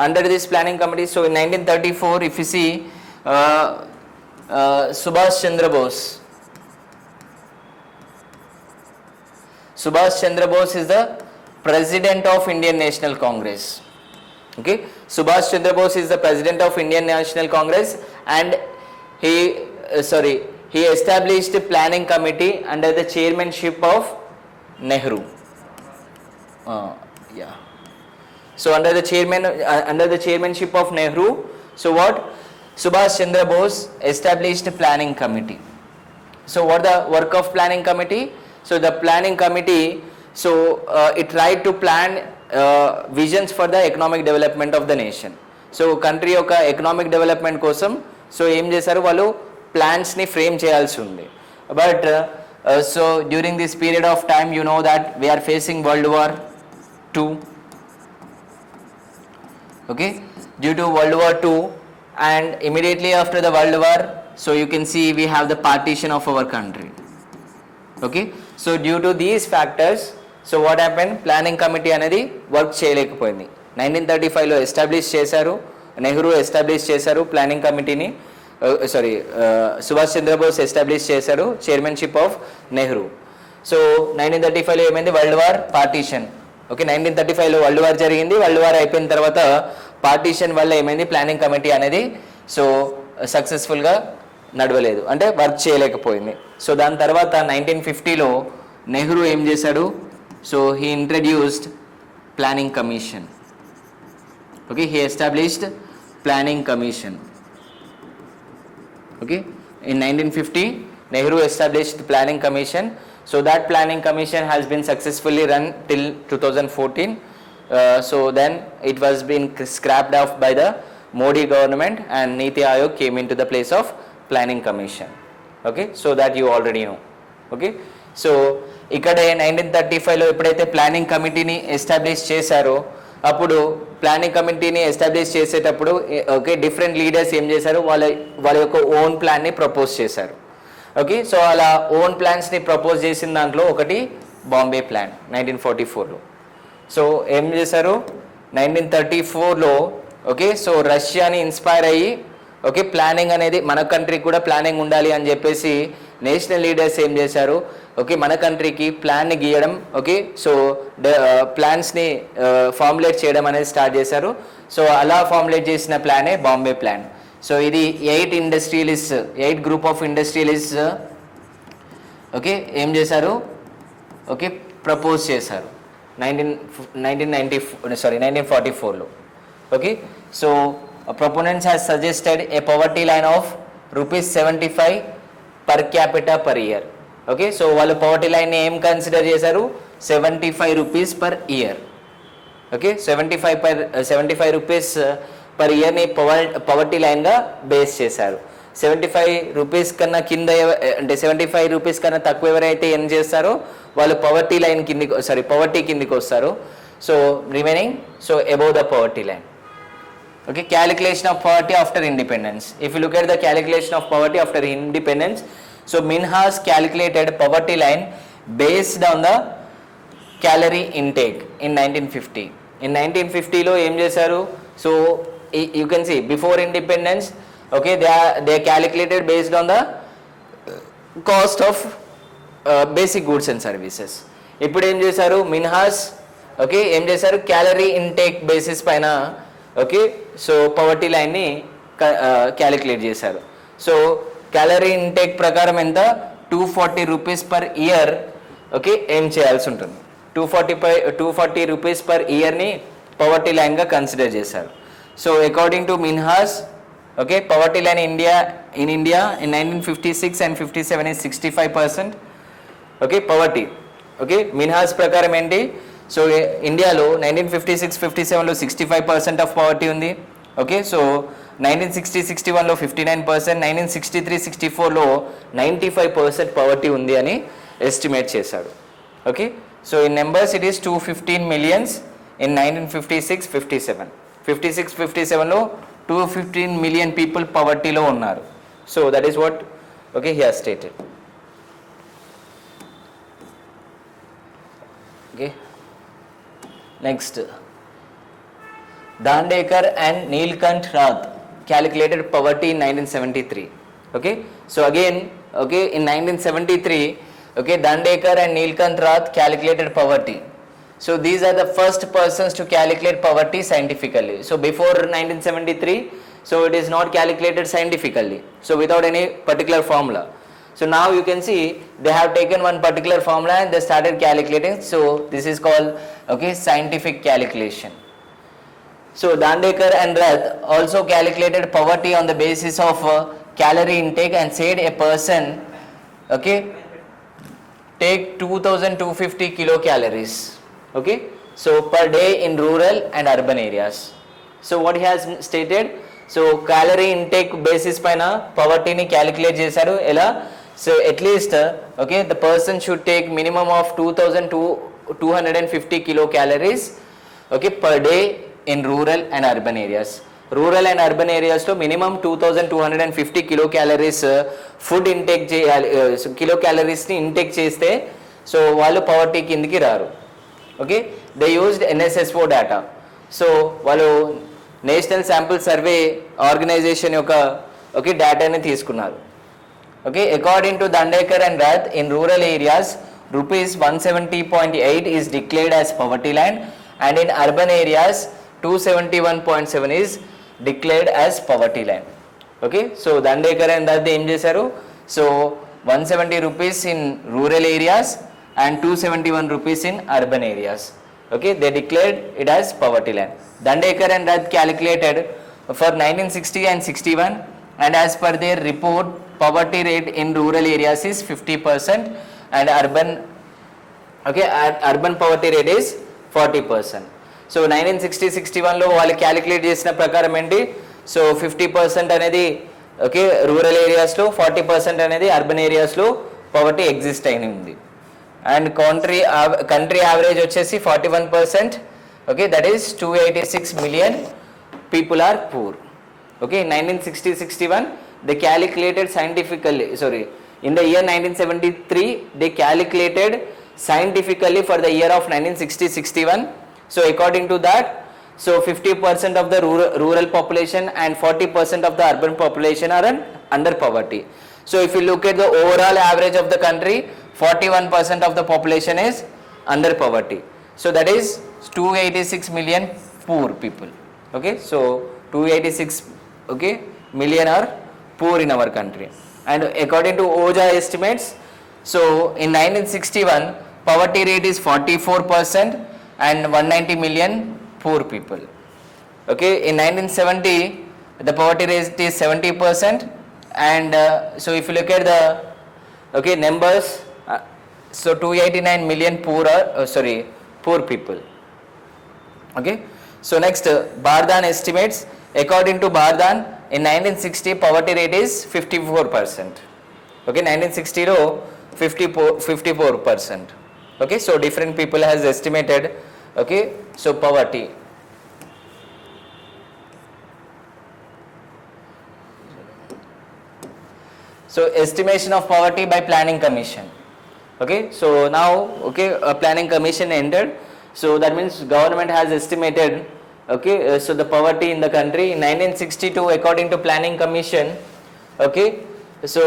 Speaker 2: under this planning committee, so in 1934 if you see Subhash Chandra Bose is the president of Indian National Congress. Okay, Subhash Chandra Bose is the president of Indian National Congress and he established a planning committee under the chairmanship of Nehru. So under the chairmanship of Nehru, so what Subhash Chandra Bose established a planning committee. So what the work of planning committee? So the planning committee, so it tried to plan visions for the economic development of the nation. So country యొక్క economic development కోసం so ఏం చేశారు, వాళ్ళు ప్లాన్స్ని frame చేయాల్సి ఉంది. But so during this period of time you know that we are facing World War II. Okay, due to World War II and immediately after the World War, so you can see we have the partition of our country. Okay, so due to these factors, so what happened, planning committee అనేది work చేయలేకపోయింది. 1935లో establish చేశారు, Nehru establish చేశారు planning కమిటీని, Subhash Chandra Bose establish చేశారు chairmanship of Nehru. So 1935లో ఏమైంది, world war partition. Okay, 1935లో వరల్డ్ వార్ జరిగింది. వరల్డ్ వార్ అయిపోయిన తర్వాత పార్టీషన్ వల్ల ఏమైంది, ప్లానింగ్ కమిటీ అనేది సో సక్సెస్ఫుల్గా నడవలేదు, అంటే వర్క్ చేయలేకపోయింది. సో దాని తర్వాత 1950లో నెహ్రూ ఏం చేశాడు, so he introduced planning commission. Okay, he established planning commission. Okay, in 1950 Nehru established the planning commission. So that planning commission has been successfully run till 2014. So then it was been scrapped off by the Modi government and Niti Aayog came into the place of planning commission. Okay, so that you already know. Okay, so ikkade 1935 lo eppudaithe planning committee ni establish chesaro, అప్పుడు planning కమిటీని establish చేసేటప్పుడు okay different leaders ఏం చేశారు, వాళ్ళ యొక్క own ప్లాన్ని propose చేశారు. Okay, so అలా ఓన్ ప్లాన్స్ని ప్రపోజ్ చేసిన దాంట్లో ఒకటి బాంబే ప్లాన్ 1944లో. సో ఏం చేశారు 1934లో, ఓకే, సో రష్యాని ఇన్స్పైర్ అయ్యి ఓకే ప్లానింగ్ అనేది మన కంట్రీకి కూడా ప్లానింగ్ ఉండాలి అని చెప్పేసి నేషనల్ లీడర్స్ ఏం చేశారు, ఓకే మన కంట్రీకి ప్లాన్ని గీయడం, ఓకే సో ప్లాన్స్ని ఫార్ములేట్ చేయడం అనేది స్టార్ట్ చేశారు. సో అలా ఫార్ములేట్ చేసిన ప్లానే బాంబే ప్లాన్. సో ఇది 8 గ్రూప్ ఆఫ్ ఇండస్ట్రియలిస్ట్ ఓకే ఏం చేశారు, ఓకే ప్రపోజ్ చేశారు 1944లో. Okay, so proponents has suggested a poverty line of ₹75 per capita per year. Okay, so వాళ్ళు poverty line ని ఏం కన్సిడర్ చేశారు, ₹75 per year. Okay, 75 rupees per year ని poverty line గా బేస్ చేశారు. 75 rupees కన్నా కింద అంటే 75 rupees కన్నా తక్కువ ఎవరైతే ఏం చేస్తారో వాళ్ళు poverty కిందికి వస్తారు. So remaining so above the poverty line. Okay, calculation of poverty after independence. If you look at the calculation of poverty after independence, so Minhas calculated poverty line based on the calorie intake in 1950. In 1950 lo em chesaru, so you can see before independence, okay, they calculated based on the cost of basic goods and services. ఇప్పుడు ఏం చేశారు, Minhas okay ఏం చేశారు, calorie intake basis పైన okay so poverty లైన్ని calculate చేశారు. So calorie intake ప్రకారం ఎంత, 240 రూపీస్ పర్ ఇయర్ ఓకే ఏం చేయాల్సి ఉంటుంది. 240 రూపీస్ పర్ ఇయర్ని పవర్టీ లైన్గా కన్సిడర్ చేశారు. So according to Minhas okay poverty line in India in 1956 and 57 is 65% okay poverty. Okay Minhas ప్రకారం ఏంటి, సో ఇండియాలో 1956-57లో 65% ఆఫ్ పవర్టీ ఉంది. ఓకే సో 1960-61లో 59%, 1963-64లో 95% పవర్టీ ఉంది అని ఎస్టిమేట్ చేశాడు. Okay so in numbers it is 215 million in 1956-57. 56-57లో 215 million పీపుల్ పవర్టీలో ఉన్నారు. So that is what okay he has stated. Okay next, Dandekar and Neelkanth Rath calculated poverty in 1973. Okay, so again, okay, in 1973, okay, Dandekar and Neelkanth Rath calculated poverty. So these are the first persons to calculate poverty scientifically. So before 1973, so it is not calculated scientifically, so without any particular formula. So now you can see they have taken one particular formula and they started calculating. So this is called okay scientific calculation. So Dandekar and Rath also calculated poverty on the basis of calorie intake and said a person okay take 2250 kilocalories okay so per day in rural and urban areas. So what he has stated, so calorie intake basis paina poverty ni calculate chesaru ela, so at least okay the person should take minimum of 2250 kilocalories okay per day in rural and urban areas. Rural and urban areas లో minimum 2250 kilocalories food intake చేయాలి, కిలోక్యాలరీస్ని intake చేస్తే so వాళ్ళు poverty కిందికి రారు. Okay they used NSSO data. So వాళ్ళు national sample survey organisation యొక్క okay డేటాని తీసుకున్నారు. Okay according to Dandekar and Rath, in rural areas rupees 170.8 is declared as poverty line and in urban areas 271.7 is declared as poverty line. Okay, so Dandekar and Rath ఏం చేశారు, so 170 rupees in rural areas and 271 rupees in urban areas. Okay, they declared it as poverty line. Dandekar and Rath calculated for 1960 and 61 and as per their report poverty rate in rural areas is 50% and urban poverty rate is 40%. So 1960-61లో వాళ్ళు calculate చేసిన ప్రకారం ఏంటి, so 50% అనేది okay rural ఏరియాస్లో, 40% అనేది urban ఏరియాస్లో poverty exist అయిన ఉంది. అండ్ కంట్రీ యావరేజ్ వచ్చేసి 41%. Okay that is 286 million people are poor. Okay 1960-61 they calculated scientifically, sorry in the year 1973 they calculated scientifically for the year of 1960-61. So according to that, so 50% of the rural population and 40% of the urban population are under poverty. So if you look at the overall average of the country, 41% of the population is under poverty. So that is 286 million poor people. Okay, so 286 okay million are poor in our country. And according to OJA estimates, so in 1961 poverty rate is 44% and 190 million poor people. Okay, in 1970 the poverty rate is 70% and so if you look at the okay numbers, so 289 million poor people. Okay, so next Bardhan estimates, according to Bardhan in 1960 poverty rate is 54%. Okay, 1960 lo 54%. Okay, so different people has estimated okay so poverty. So estimation of poverty by planning commission. Okay, so now okay a planning commission entered, so that means government has estimated okay so the poverty in the country in 1962 according to planning commission. Okay, so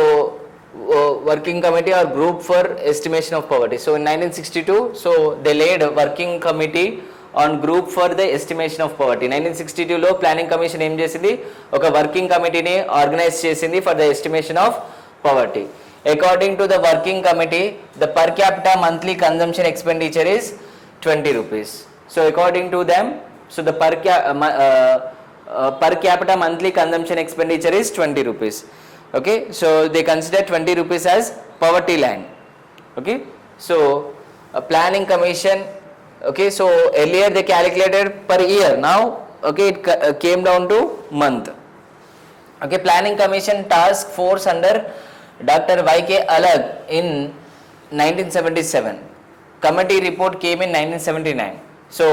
Speaker 2: working committee or group for estimation of poverty. So in 1962, so they laid a working committee on group for the estimation of poverty. 1962 లో planning commission ఏం చేసింది, ఒక working కమిటీని organise చేసింది for the estimation of poverty. According to the working committee, the per capita monthly consumption expenditure is 20 rupees. So according to them, so the per capita monthly consumption expenditure is 20 rupees. Okay, so they consider 20 rupees as poverty line. Okay, so a planning commission, okay, so earlier they calculated per year, now okay it came down to month. Okay, planning commission task force under Dr. Y.K. Alag in 1977. Committee report came in 1979. So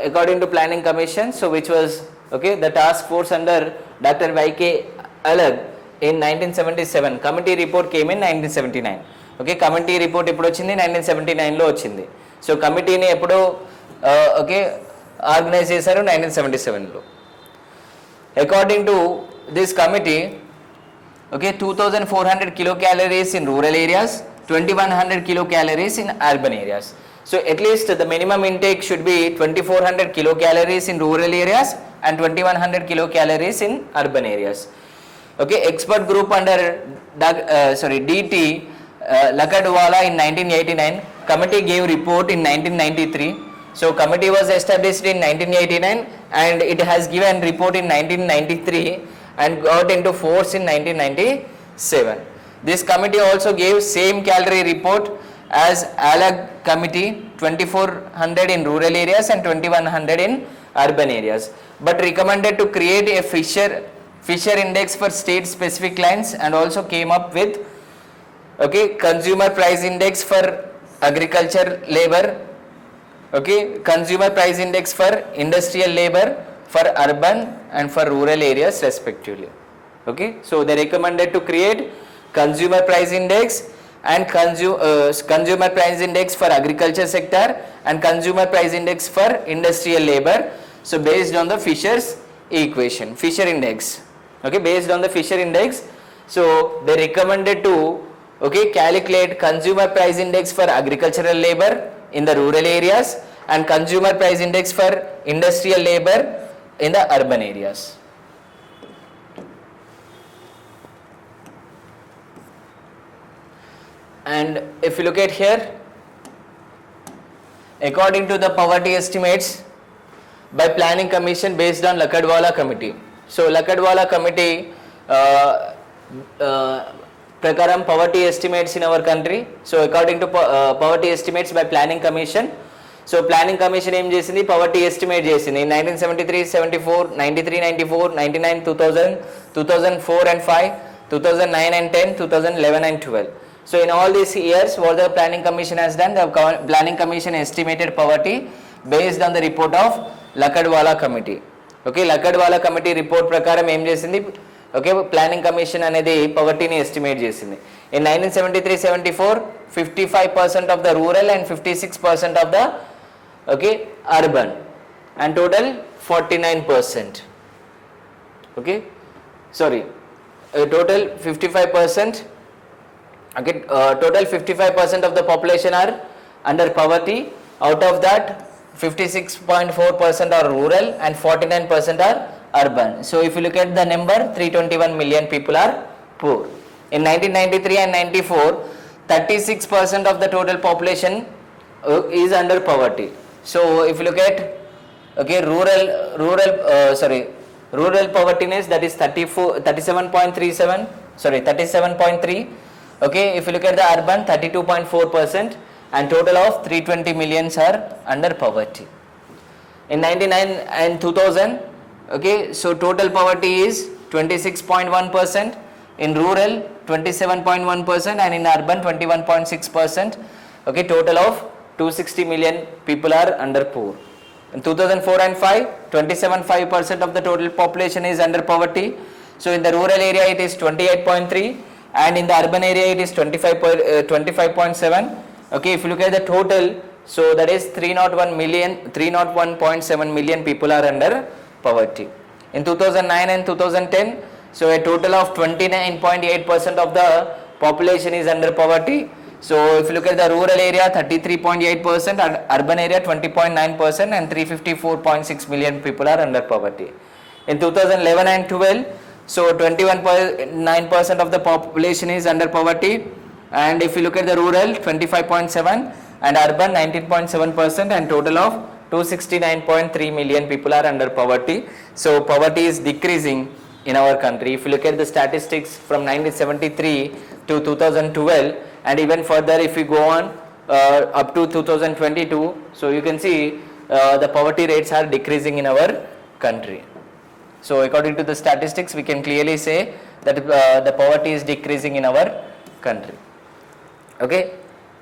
Speaker 2: according to planning commission, so which was okay the task force under Dr. Y.K. Alag in 1977, committee report came in 1979. Okay, committee report ఎప్పుడు వచ్చింది, 1979 లో వచ్చింది. So కమిటీని ఎప్పుడు okay organise చేశారు, 1977 లో. According to this committee, okay, 2400 kilocalories in rural areas, 2100 kilocalories in urban areas. So at least the minimum intake should be 2400 kilocalories in rural areas and 2100 kilocalories in urban areas. Okay, expert group under DT Lakadwala in 1989, committee gave report in 1993. So committee was established in 1989 and it has given report in 1993 and got into force in 1997. This committee also gave same calorie report as Alag committee, 2400 in rural areas and 2100 in urban areas, but recommended to create a Fisher index for state specific lines and also came up with okay consumer price index for agriculture labor, okay consumer price index for industrial labor, for urban and for rural areas respectively. Okay, so they recommended to create consumer price index and consumer price index for agriculture sector and consumer price index for industrial labor. So based on the Fisher's equation, Fisher index, okay, based on the Fisher index, so they recommended to okay calculate consumer price index for agricultural labor in the rural areas and consumer price index for industrial labor in the urban areas. And if you look at here, according to the poverty estimates by planning commission based on Lakadwala committee. So Lakadwala committee prakaram poverty estimates in our country. So according to poverty estimates by planning commission, so planning commission ఏం చేసింది, poverty estimate చేసింది in 1973, 74, 93, 94, 99, 2000, 2004 and 5, 2009 and 10, 2011 and 12. So in all these years what the planning commission has done, the planning commission estimated poverty based on the report of Lakadwala committee. Okay, Lakadwala committee report ప్రకారం ఏం చేసింది, okay planning commission అనేది పవర్టీని estimate చేసింది. In 1973-74, 55% of the rural and 56% of the okay urban and total 49%. Okay, sorry, total 55%. Okay, total 55% of the population are under poverty. Out of that 56.4% are rural and 49% are urban. So if you look at the number, 321 million people are poor. In 1993 and 94, 36% of the total population is under poverty. So if you look at okay rural povertyness, that is 37.3. Okay, if you look at the urban, 32.4% and total of 320 millions are under poverty. In 99 and 2000, okay, so total poverty is 26.1%, in rural 27.1% and in urban 21.6%. Okay, total of 260 million people are under poor. In 2004 and 5, 27.5% of the total population is under poverty. So in the rural area it is 28.3 and in the urban area it is 25.7. Okay, if you look at the total, so that is 301.7 million people are under poverty. In 2009 and 2010, so a total of 29.8% of the population is under poverty. So if you look at the rural area, 33.8%, and urban area 20.9%, and 354.6 million people are under poverty. In 2011 and 12, so 21.9% of the population is under poverty, and if you look at the rural, 25.7%, and urban 19.7%, and total of 269.3 million people are under poverty. So poverty is decreasing in our country. If you look at the statistics from 1973 to 2012, and even further if we go on up to 2022, so you can see the poverty rates are decreasing in our country. So according to the statistics, we can clearly say that the poverty is decreasing in our country. Okay,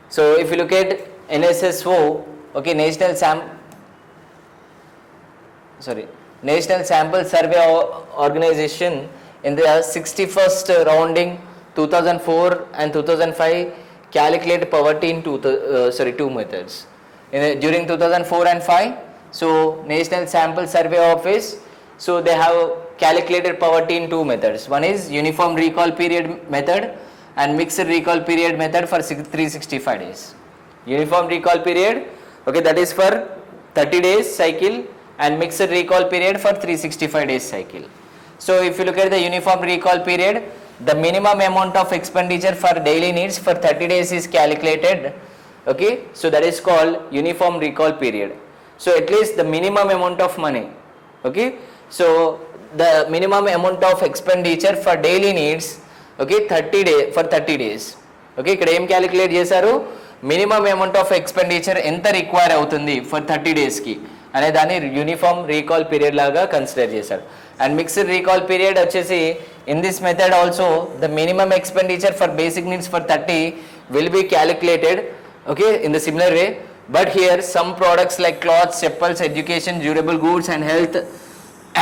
Speaker 2: so if you look at NSSO, okay, National Sample Survey Organization, in the 61st rounding 2004 and 2005 calculate poverty in two methods. During 2004 and 5, so National Sample Survey Office, so they have calculated poverty in two methods. One is uniform recall period method and mixed recall period method for 365 days. Uniform recall period, okay, that is for 30 days cycle, and mixed recall period for 365 days cycle. So if you look at the uniform recall period, the minimum amount of expenditure for daily needs for 30 days is calculated, okay, so that is called uniform recall period. So at least the minimum amount of money, okay, so the minimum amount of expenditure for daily needs, okay, 30 days, okay, ఇక్కడ ఏం calculate చేశారు, minimum amount of expenditure ఎంత require అవుతుంది for 30 డేస్కి అనే దాన్ని uniform recall period లాగా consider చేశారు. అండ్ మిక్స్డ్ రీకాల్ పీరియడ్ వచ్చేసి in this method also the minimum expenditure for basic needs for 30 will be calculated, okay, in the similar way, but here some products like clothes, chappals, education, durable goods and health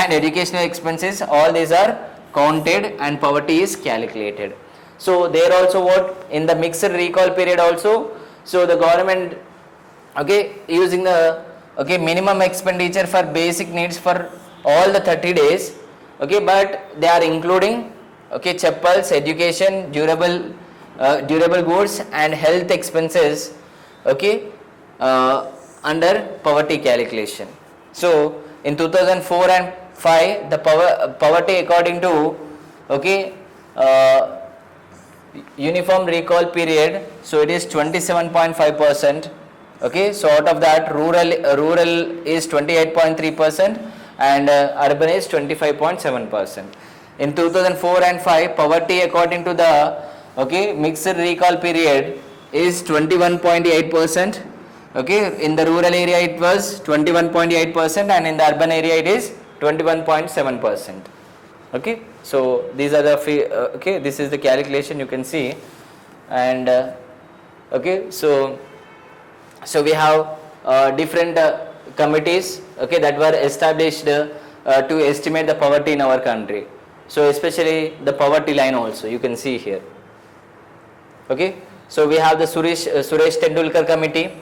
Speaker 2: and educational expenses, all these are counted and poverty is calculated. So there also what in the mixed recall period also, so the government, okay, using the, okay, minimum expenditure for basic needs for all the 30 days, okay, but they are including, okay, chappals, education, durable goods and health expenses, okay, under poverty calculation. So in 2004 and 5, the poverty according to, okay, uniform recall period, so it is 27.5%, okay, so out of that rural is 28.3% and urban is 25.7%. In 2004 and 5, poverty according to the, okay, mixed recall period is 21.8%, okay, in the rural area it was 21.8% and in the urban area it is 21.7%. okay, so these are the okay, this is the calculation you can see. And okay, so we have different committees, okay, that were established to estimate the poverty in our country. So especially the poverty line also you can see here. Okay, so we have the Suresh Tendulkar committee,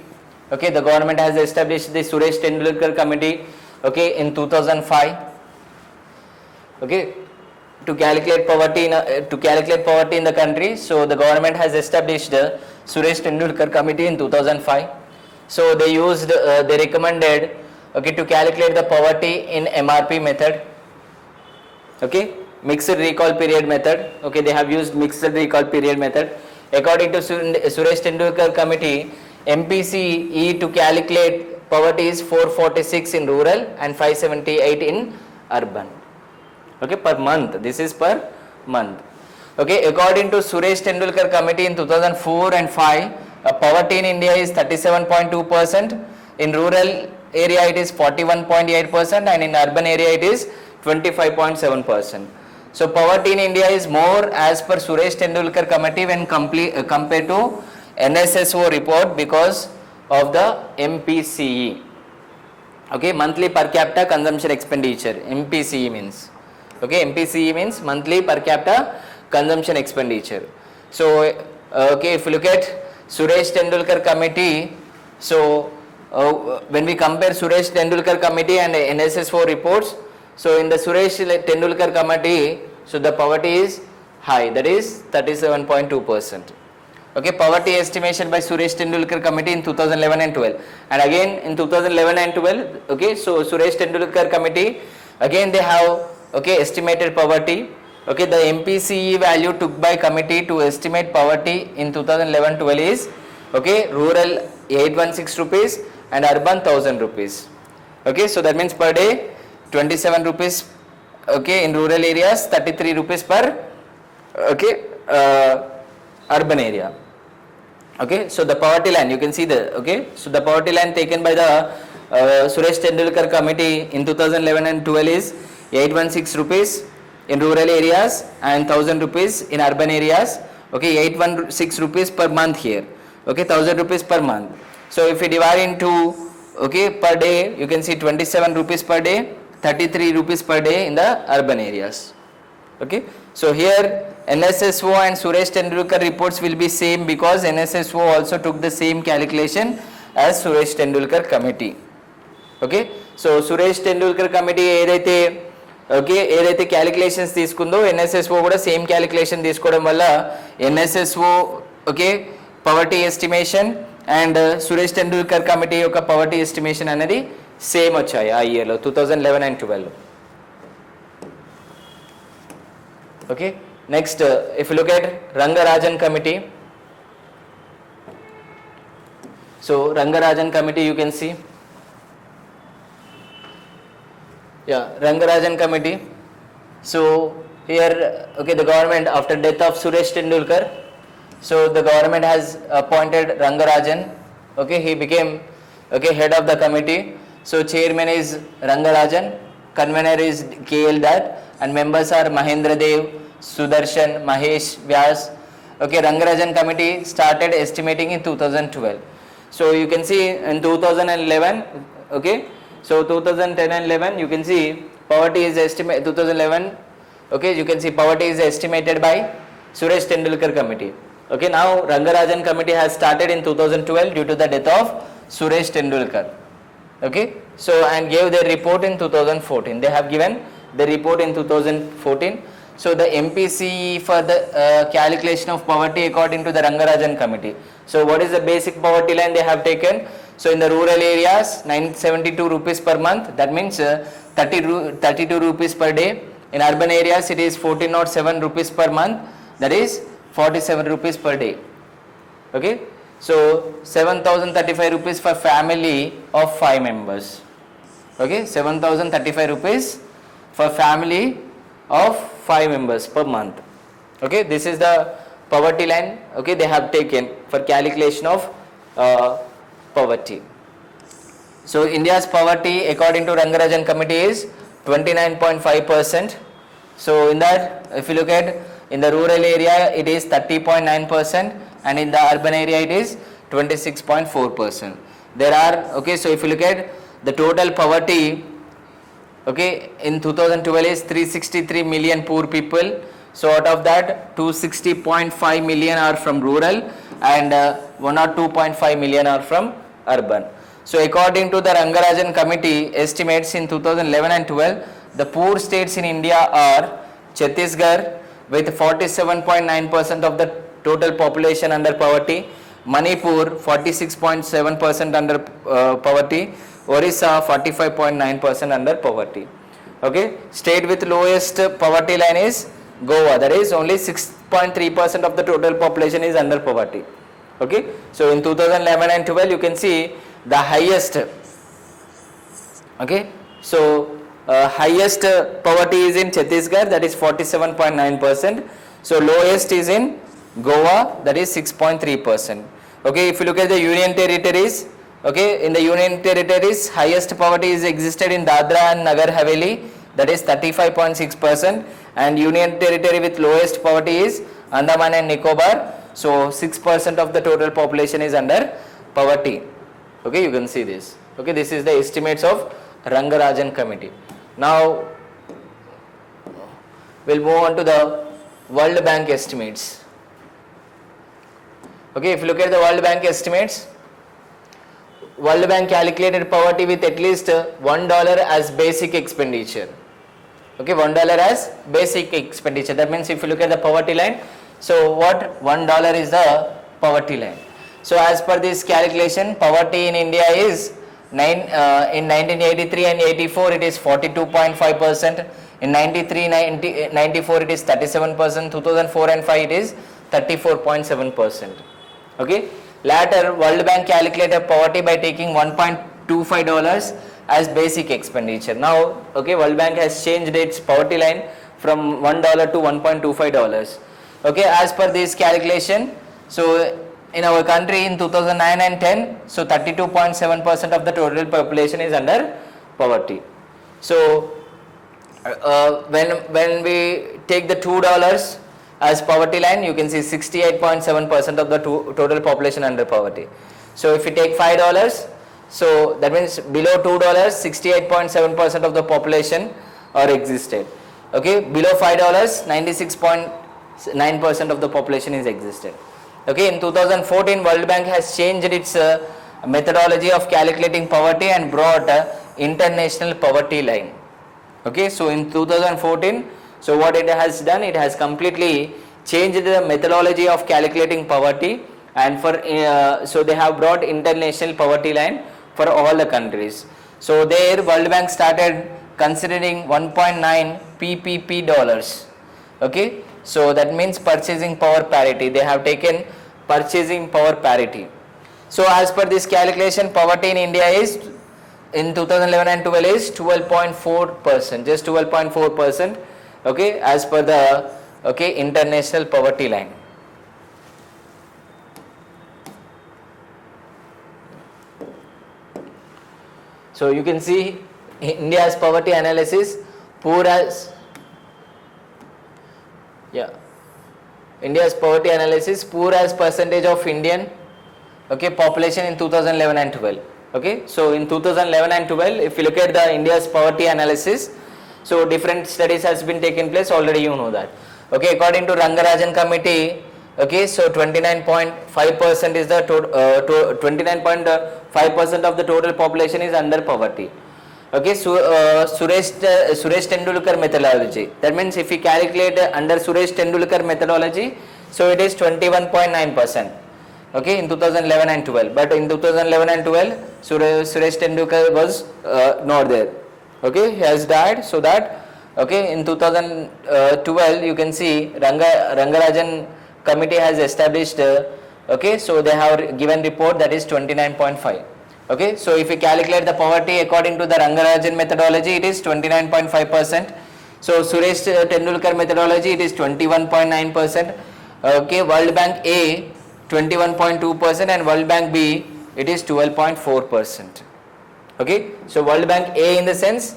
Speaker 2: okay, the government has established the Suresh Tendulkar committee, okay, in 2005, okay, to calculate poverty in the country. So the government has established the Suresh Tendulkar committee in 2005. So they recommended, okay, to calculate the poverty in MRP method, okay, mixed recall period method, okay, they have used mixed recall period method. According to Suresh Tendulkar committee, MPCE to calculate poverty is 446 in rural and 578 in urban, okay, per month, this is per month. Okay, according to Suresh Tendulkar committee in 2004 and 5, poverty in India is 37.2%, in rural area it is 41.8% and in urban area it is 25.7%. So poverty in India is more as per Suresh Tendulkar committee when compared to NSSO report because of the MPCE, okay, monthly per capita consumption expenditure, MPCE means, okay, MPCE means monthly per capita consumption expenditure. So okay, if you look at Suresh Tendulkar committee, so when we compare Suresh Tendulkar committee and NSSO reports, so in the Suresh Tendulkar committee, so the poverty is high, that is 37.2%. Okay, poverty estimation by Suresh Tendulkar committee in 2011 and 12, and again in 2011 and 12. Okay, so Suresh Tendulkar committee, again they have, okay, estimated poverty. Okay, the MPCE value took by committee to estimate poverty in 2011-12 is, okay, rural 816 rupees and urban 1000 rupees. Okay, so that means per day 27 rupees, okay, in rural areas, 33 rupees per, okay, urban area. Okay, so the poverty line, you can see the, okay, so the poverty line taken by the Suresh Tendulkar committee in 2011 and 12 is 816 rupees in rural areas and 1000 rupees in urban areas. Okay, 816 rupees per month here. Okay, 1000 rupees per month. So if we divide into, okay, per day, you can see 27 rupees per day, 33 rupees per day in the urban areas. Okay, so here NSSO and Suresh Tendulkar reports will be same because NSSO also took the same calculation as Suresh Tendulkar committee. Okay, so Suresh Tendulkar committee ఏదైతే, okay, ఏదైతే calculations తీసుకుందో NSSO కూడా same calculation తీసుకోవడం వల్ల NSSO, okay, poverty estimation and Suresh Tendulkar committee యొక్క poverty estimation అనేది same వచ్చాయి ఆ ఇయర్లో 2011 and 12. Okay, next if you look at Rangarajan committee, so Rangarajan committee you can see, yeah, Rangarajan committee. So here, okay, the government after death of Suresh Tendulkar, so the government has appointed Rangarajan. Okay, he became, okay, head of the committee. So chairman is Rangarajan, convener is KL Dat, and members are Mahendra Dev, Sudarshan, Mahesh, Vyas. Okay, Rangarajan committee started estimating in 2012. So you can see in 2011, okay, so 2010 and 11 you can see poverty is estimated 2011. Okay, you can see poverty is estimated by Suresh Tendulkar committee. Okay, now Rangarajan committee has started in 2012 due to the death of Suresh Tendulkar. Okay, so and gave their report in 2014. They have given the report in 2014. So the MPCE for the calculation of poverty according to the Rangarajan committee. So what is the basic poverty line they have taken? So in the rural areas 972 rupees per month, that means 32 rupees per day. In urban areas it is 1407 rupees per month, that is 47 rupees per day. Okay, so 7035 rupees for family of 5 members. Okay, 7035 rupees for family of 5 members per month. Okay, this is the poverty line, okay, they have taken for calculation of poverty. So India's poverty according to Rangarajan committee is 29.5%. So in that, if you look at in the rural area it is 30.9% and in the urban area it is 26.4%. There are, okay, so if you look at the total poverty, okay, in 2012 is 363 million poor people. So out of that 260.5 million are from rural and 102.5 million are from urban. So according to the Rangarajan committee estimates in 2011 and 12, the poor states in India are Chhattisgarh with 47.9% of the total population under poverty, Manipur 46.7% under poverty, Orissa 45.9% under poverty. Okay, state with lowest poverty line is Goa, that is only 6.3% of the total population is under poverty. Okay, so in 2011 and 12 you can see the highest, okay, so highest poverty is in Chhattisgarh, that is 47.9%. So lowest is in Goa, that is 6.3%. Okay, if you look at the union territories, okay, in the union territories highest poverty is existed in Dadra and Nagar Haveli, that is 35.6%, and union territory with lowest poverty is Andaman and Nicobar. So 6% of the total population is under poverty. Okay, you can see this. Okay, this is the estimates of Rangarajan committee. Now we'll move on to the World Bank estimates. Okay, if you look at the World Bank estimates, World Bank calculated poverty with at least $1 as basic expenditure. Okay, $1 as basic expenditure. That means if you look at the poverty line, so what $1 is the poverty line. So as per this calculation, poverty in India is in 1983 and 84 it is 42.5%. In 93, 94 it is 37%. 2004 and 5 it is 34.7%. Okay. Later, World Bank calculated poverty by taking $1.25 as basic expenditure. Now, okay, World Bank has changed its poverty line from $1 to $1.25. Okay, as per this calculation, so in our country in 2009 and 10, so 32.7% of the total population is under poverty. So, when we take the $2 as poverty line, you can see 68.7% of the total population under poverty. So if you take $5, so that means below $2, 68.7% of the population are existed. Okay, below $5, 96.9% of the population is existed. Okay, in 2014, World Bank has changed its methodology of calculating poverty and brought international poverty line. Okay, so in 2014, so what it has done, it has completely changed the methodology of calculating poverty, and for so they have brought international poverty line for all the countries. So there World Bank started considering 1.9 PPP dollars. Okay, so that means purchasing power parity. They have taken purchasing power parity. So as per this calculation, poverty in India is in 2011 and 12 is 12.4%, just 12.4%. Okay, as per the international poverty line. So you can see India's poverty analysis, India's poverty analysis, poor as percentage of Indian population in 2011 and 12. Okay, so in 2011 and 12, if you look at the India's poverty analysis, so different studies has been taken place, already you know that. Okay, according to Rangarajan committee, okay, so 29.5% is the 29.5% of the total population is under poverty. Okay, so Suresh Tendulkar methodology, that means if we calculate under Suresh Tendulkar methodology, so it is 21.9%. Okay, in 2011 and 12, but in 2011 and 12, Suresh Tendulkar was not there. Okay, he has died, so that in 2012 you can see Rangarajan committee has established so they have given report that is 29.5. Okay, so if we calculate the poverty according to the Rangarajan methodology, it is 29.5%. So Suresh Tendulkar methodology, it is 21.9%. Okay, World Bank A 21.2% and World Bank B it is 12.4%. Okay, so World Bank A in the sense,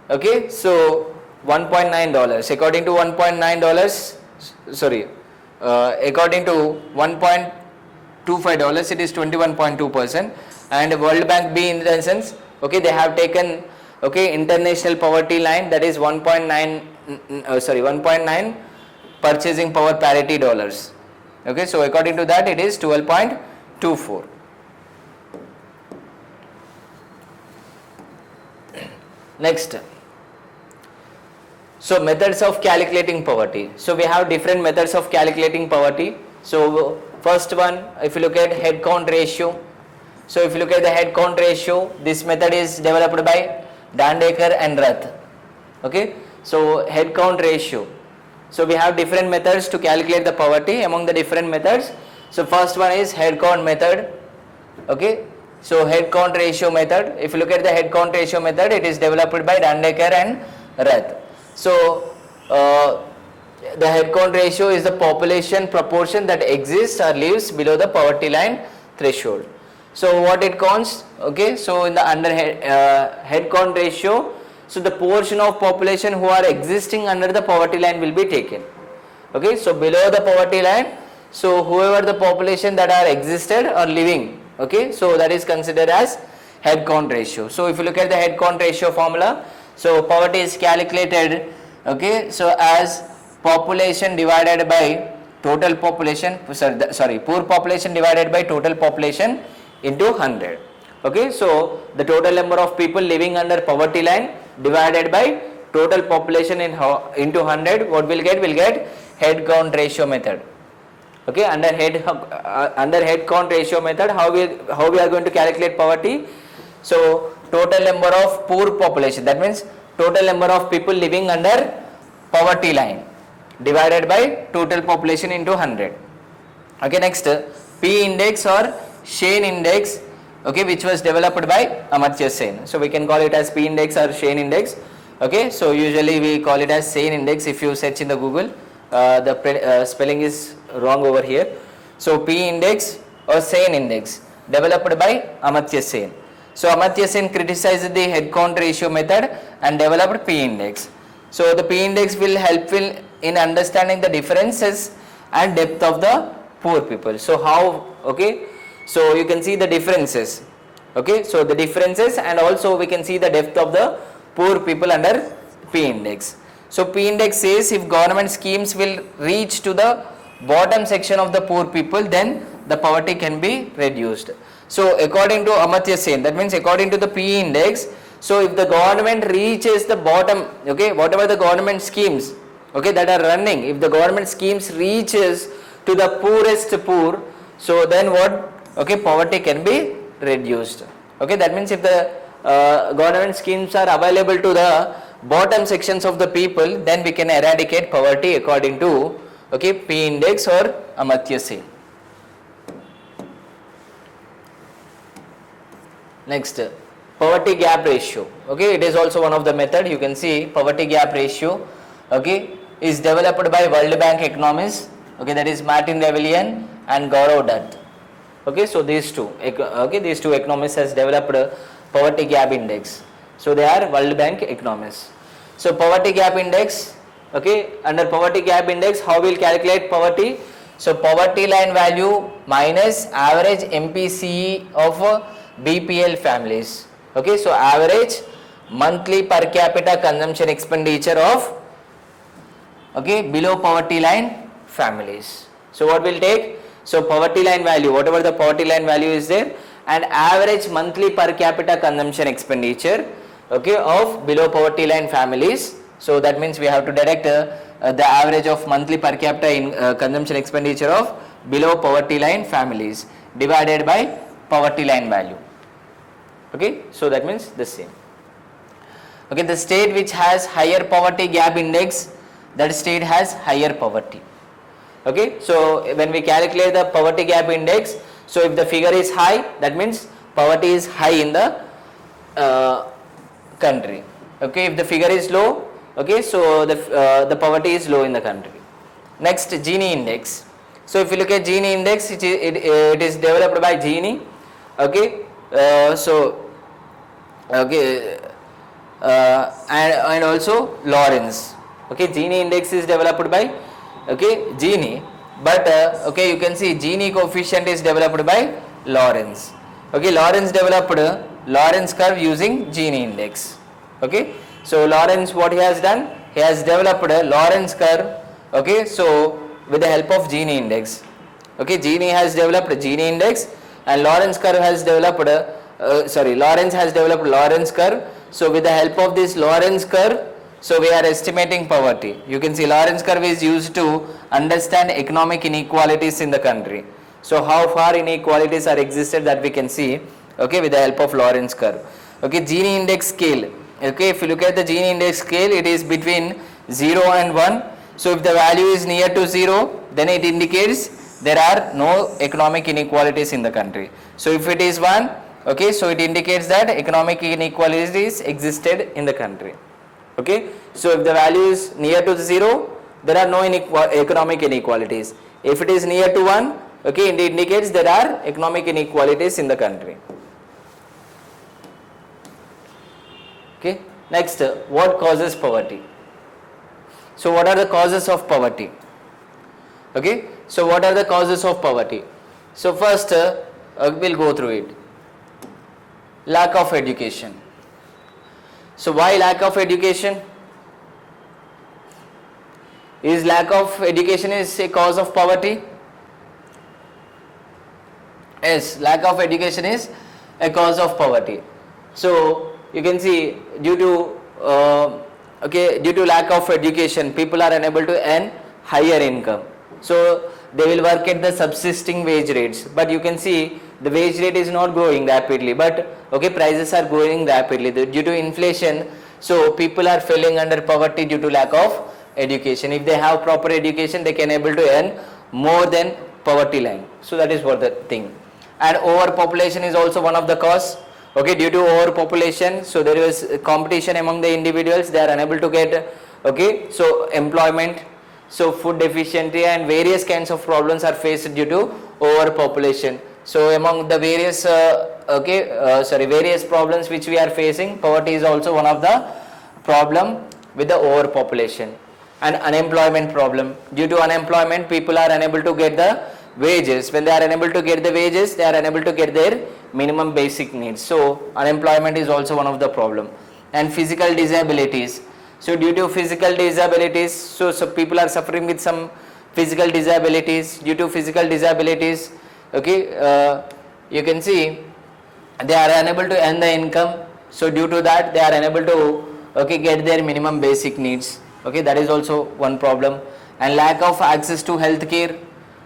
Speaker 2: okay, so $1.9 according to $1.9, according to $1.25 it is 21.2%, and World Bank B in the sense, okay, they have taken international poverty line, that is 1.9 purchasing power parity dollars. Okay, so according to that it is 12.24. Next, so methods of calculating poverty. So we have different methods of calculating poverty. So first one, if you look at head count ratio. So if you look at the head count ratio, this method is developed by Dandekar and Rath. Okay, so head count ratio. So we have different methods to calculate the poverty. Among the different methods, so first one is head count method. Okay, so head count ratio method. If you look at the head count ratio method, it is developed by Dandekar and Rath. So the head count ratio is the population proportion that exists or lives below the poverty line threshold. So what it counts? Okay, so in the head count ratio, so the portion of population who are existing under the poverty line will be taken. Okay, so below the poverty line, so whoever the population that are existed or living, okay, so that is considered as head count ratio. So if you look at the head count ratio formula, so poverty is calculated, okay, so as population divided by total population, poor population divided by total population into 100. Okay, so the total number of people living under poverty line divided by total population into 100, what we'll get head count ratio method. Okay, under head count ratio method, how we are going to calculate poverty? So total number of poor population, that means total number of people living under poverty line divided by total population into 100. Okay, next P index or Shane index, okay, which was developed by Amartya Sen. So we can call it as P index or Shane index. Okay, so usually we call it as Sen index. If you search in the Google, the spelling is wrong over here. So P index or Sen index developed by Amartya Sen. So Amartya Sen criticized the head count ratio method and developed P index. So the P index will help in understanding the differences and depth of the poor people. So how, okay, so you can see the differences, okay, so the differences, and also we can see the depth of the poor people under P index. So P index says if government schemes will reach to the bottom section of the poor people, then the poverty can be reduced. So according to Amartya Sen, that means according to the P index, so if the government reaches the bottom, okay, whatever the government schemes, okay, that are running, if the government schemes reaches to the poorest poor, so then what, okay, poverty can be reduced. Okay, that means if the government schemes are available to the bottom sections of the people, then we can eradicate poverty according to, okay, P index or Amartya Sen. Next, poverty gap ratio. Okay, it is also one of the method. You can see poverty gap ratio, okay, is developed by World Bank economists, okay, that is Martin Revelian and Gaurav Dutt. Okay, so these two economists has developed poverty gap index. So they are World Bank economists. So poverty gap index, okay, under poverty gap index, how we'll calculate poverty? So poverty line value minus average MPCE of BPL families. Okay, so average monthly per capita consumption expenditure of, okay, below poverty line families. So what we'll take? So poverty line value, whatever the poverty line value is there, and average monthly per capita consumption expenditure, okay, of below poverty line families. So that means we have to deduct the average of monthly per capita in consumption expenditure of below poverty line families divided by poverty line value. Okay, so that means the same. Okay, the state which has higher poverty gap index, that state has higher poverty. Okay, so when we calculate the poverty gap index, so if the figure is high, that means poverty is high in the country. Okay, if the figure is low, okay, so the poverty is low in the country. Next, Gini index. So if you look at Gini index, it is developed by Gini. Okay, and also Lawrence. Okay, Gini index is developed by, okay, Gini, but okay, you can see Gini coefficient is developed by Lawrence. Okay, Lawrence developed Lawrence curve using Gini index. Okay, so Lawrence, what he has done, he has developed a Lawrence curve, okay, so with the help of Gini index. Okay, Gini has developed Gini index and Lawrence curve has developed Lawrence has developed Lawrence curve. So with the help of this Lawrence curve, so we are estimating poverty. You can see Lawrence curve is used to understand economic inequalities in the country. So how far inequalities are existed, that we can see, okay, with the help of Lawrence curve. Okay, Gini index scale. Okay, if you look at the Gini index scale, it is between 0 and 1. So if the value is near to 0, then it indicates there are no economic inequalities in the country. So if it is 1, okay, so it indicates that economic inequalities existed in the country. Okay, so if the value is near to 0, there are no economic inequalities. If it is near to 1, okay, it indicates there are economic inequalities in the country. Okay, next, what causes poverty? So what are the causes of poverty? Okay, so what are the causes of poverty? So first, we'll go through it. Lack of education. So why lack of education? Is lack of education is a cause of poverty? Yes, lack of education is a cause of poverty. So you can see due to okay, due to lack of education, people are unable to earn higher income. So they will work at the subsisting wage rates, but you can see the wage rate is not growing rapidly, but okay, prices are growing rapidly due to inflation. So people are falling under poverty due to lack of education. If they have proper education, they can able to earn more than poverty line. So that is what the thing. And overpopulation is also one of the cause. Okay, due to overpopulation, so there is competition among the individuals, they are unable to get, okay, so employment, so food deficiency and various kinds of problems are faced due to overpopulation. So among the various various problems which we are facing, poverty is also one of the problem with the overpopulation. And unemployment problem, due to unemployment, people are unable to get the wages. When they are unable to get the wages, they are unable to get their minimum basic needs. So unemployment is also one of the problem. And physical disabilities, so due to physical disabilities, so people are suffering with some physical disabilities. Due to physical disabilities, okay, you can see they are unable to earn the income. So due to that, they are unable to, okay, get their minimum basic needs. Okay, that is also one problem. And lack of access to health care.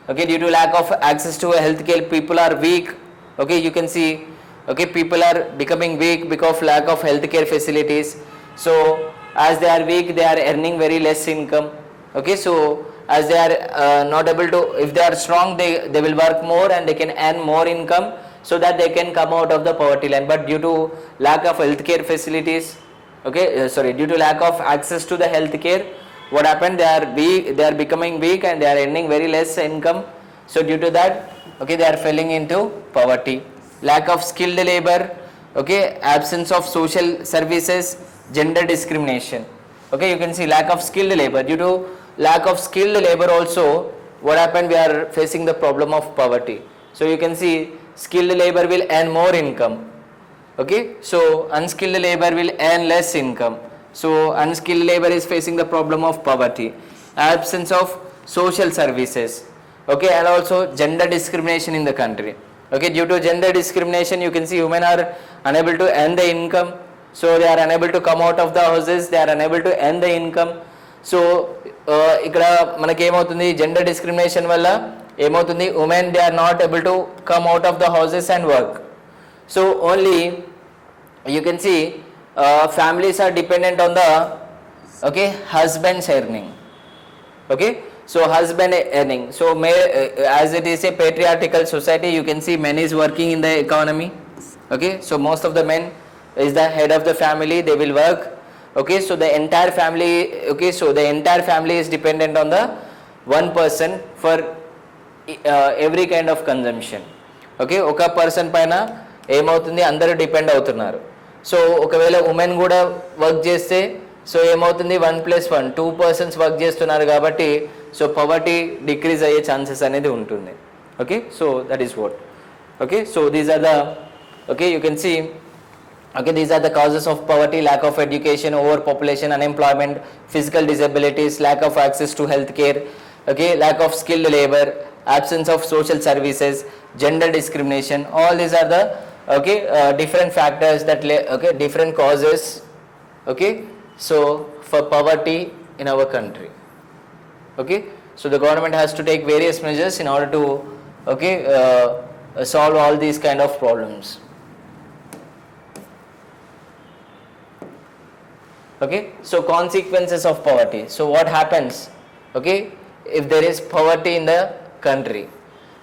Speaker 2: Okay, due to lack of access to health care, people are weak. Okay, you can see, okay, people are becoming weak because of lack of health care facilities. So as they are weak, they are earning very less income. Okay, so as they are not able to, if they are strong, they will work more and they can earn more income, so that they can come out of the poverty line. But due to lack of health care facilities, okay, due to lack of access to the health care, what happened, they are weak, they are becoming weak and they are earning very less income. So due to that, okay, they are falling into poverty. Lack of skilled labor, okay, absence of social services, gender discrimination. Okay, you can see lack of skilled labor. Due to lack of skilled labor also, what happened, we are facing the problem of poverty. So you can see skilled labor will earn more income. Okay, so unskilled labor will earn less income. So unskilled labor is facing the problem of poverty. Absence of social services, okay, and also gender discrimination in the country. Okay, due to gender discrimination, you can see women are unable to earn the income. So they are unable to come out of the houses, they are unable to earn the income. So ఇక్కడ మనకి ఏమవుతుంది, gender discrimination వల్ల ఏమవుతుంది, women they are not able to come out of the houses and work. So only you can see families are dependent on the, okay, husband's earning. Okay, so husband earning. So as it is a patriarchal society, you can see men is working in the economy. Okay, so most of the men is the head of the family, they will work. Okay, so the entire family, okay, so the entire family is dependent on the one person for every kind of consumption. Okay, ఒక person పైన ఏమవుతుంది, అందరూ depend అవుతున్నారు. So ఒకవేళ women కూడా work చేస్తే, so ఏమవుతుంది, 1+1 2 persons work చేస్తున్నారు కాబట్టి, సో పవర్టీ డిక్రీజ్ అయ్యే ఛాన్సెస్ అనేది ఉంటుంది. Okay, so that is what. Okay, so these are the, okay, you can see, okay, these are the causes of poverty: lack of education, overpopulation, unemployment, physical disabilities, lack of access to health care, okay, lack of skilled labor, absence of social services, gender discrimination. All these are the, okay, different factors that okay, different causes, okay, so for poverty in our country. Okay, so the government has to take various measures in order to, okay, solve all these kind of problems. Okay, so consequences of poverty. So what happens, okay, if there is poverty in the country?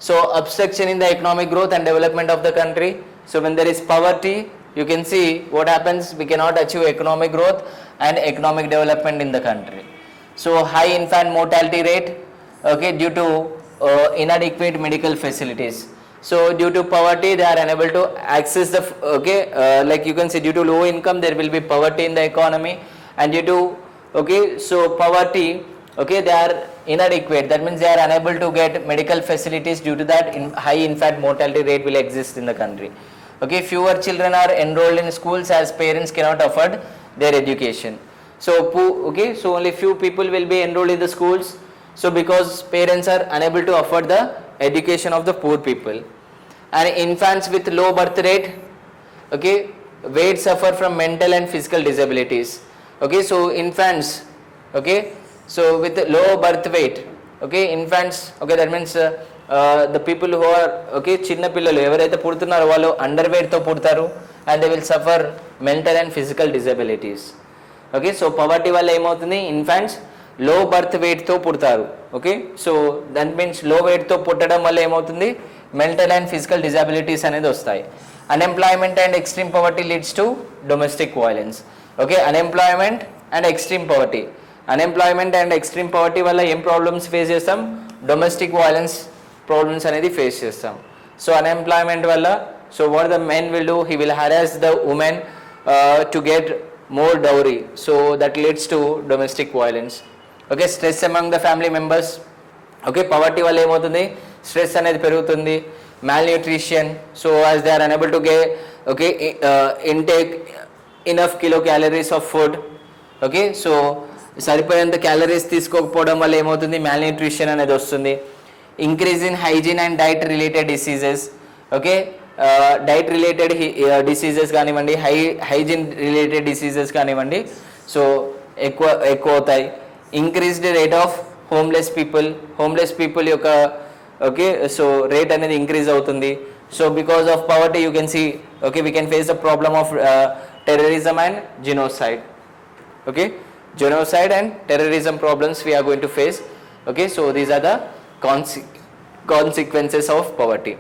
Speaker 2: So obstruction in the economic growth and development of the country. So when there is poverty, you can see what happens, we cannot achieve economic growth and economic development in the country. So high infant mortality rate, okay, due to inadequate medical facilities. So due to poverty, they are unable to access the, okay, like you can see, due to low income there will be poverty in the economy, and due to, okay, so poverty, okay, they are inadequate, that means they are unable to get medical facilities. Due to that, high infant mortality rate will exist in the country. Okay, fewer children are enrolled in schools as parents cannot afford their education. So okay, so only few people will be enrolled in the schools, so because parents are unable to afford the education of the poor people. And infants with low birth rate, okay, weight suffer from mental and physical disabilities. Okay, so infants, okay, so with low birth weight, okay, infants, okay, that means the people who are, okay, చిన్న పిల్లలు ఎవరైతే పుడుతున్నారో వాళ్ళు under weight తో పుడతారు and they will suffer mental and physical disabilities. Okay, so poverty వల్ల ఏమవుతుంది, infants low birth weight తో పుడతారు. Okay, so that means low weight తో పుట్టడం వల్ల ఏమవుతుంది, mental and physical disabilities అనేది వస్తాయి. Unemployment and extreme poverty leads to domestic violence. Okay, unemployment and extreme poverty, unemployment and extreme poverty వల్ల ఏం ప్రాబ్లమ్స్ ఫేస్ చేస్తాం, డొమెస్టిక్ వైలెన్స్ ప్రాబ్లమ్స్ అనేది ఫేస్ చేస్తాం. సో unemployment వల్ల, so what the men will do, he will harass the women to get more dowry, so that leads to domestic violence. Okay, stress among the family members, okay, poverty వల్ల ఏమవుతుంది, stress అనేది పెరుగుతుంది. malnutrition, so as they are unable to get, okay, intake enough kilocalories of food, okay, so సరిపోయేంత calories తీసుకోకపోవడం వల్ల ఏమవుతుంది, malnutrition అనేది వస్తుంది. increase in hygiene and diet related diseases, okay, diet related diseases కానివ్వండి, హైజీన్ రిలేటెడ్ డిసీజెస్ కానివ్వండి, so ఎక్కువ అవుతాయి. Increased rate of homeless people యొక్క, ఓకే, సో రేట్ అనేది ఇంక్రీజ్ అవుతుంది. So because of poverty you can see, okay, we can face the problem of terrorism and genocide. Okay, genocide and terrorism problems we are going to face. Okay, so these are the consequences of poverty.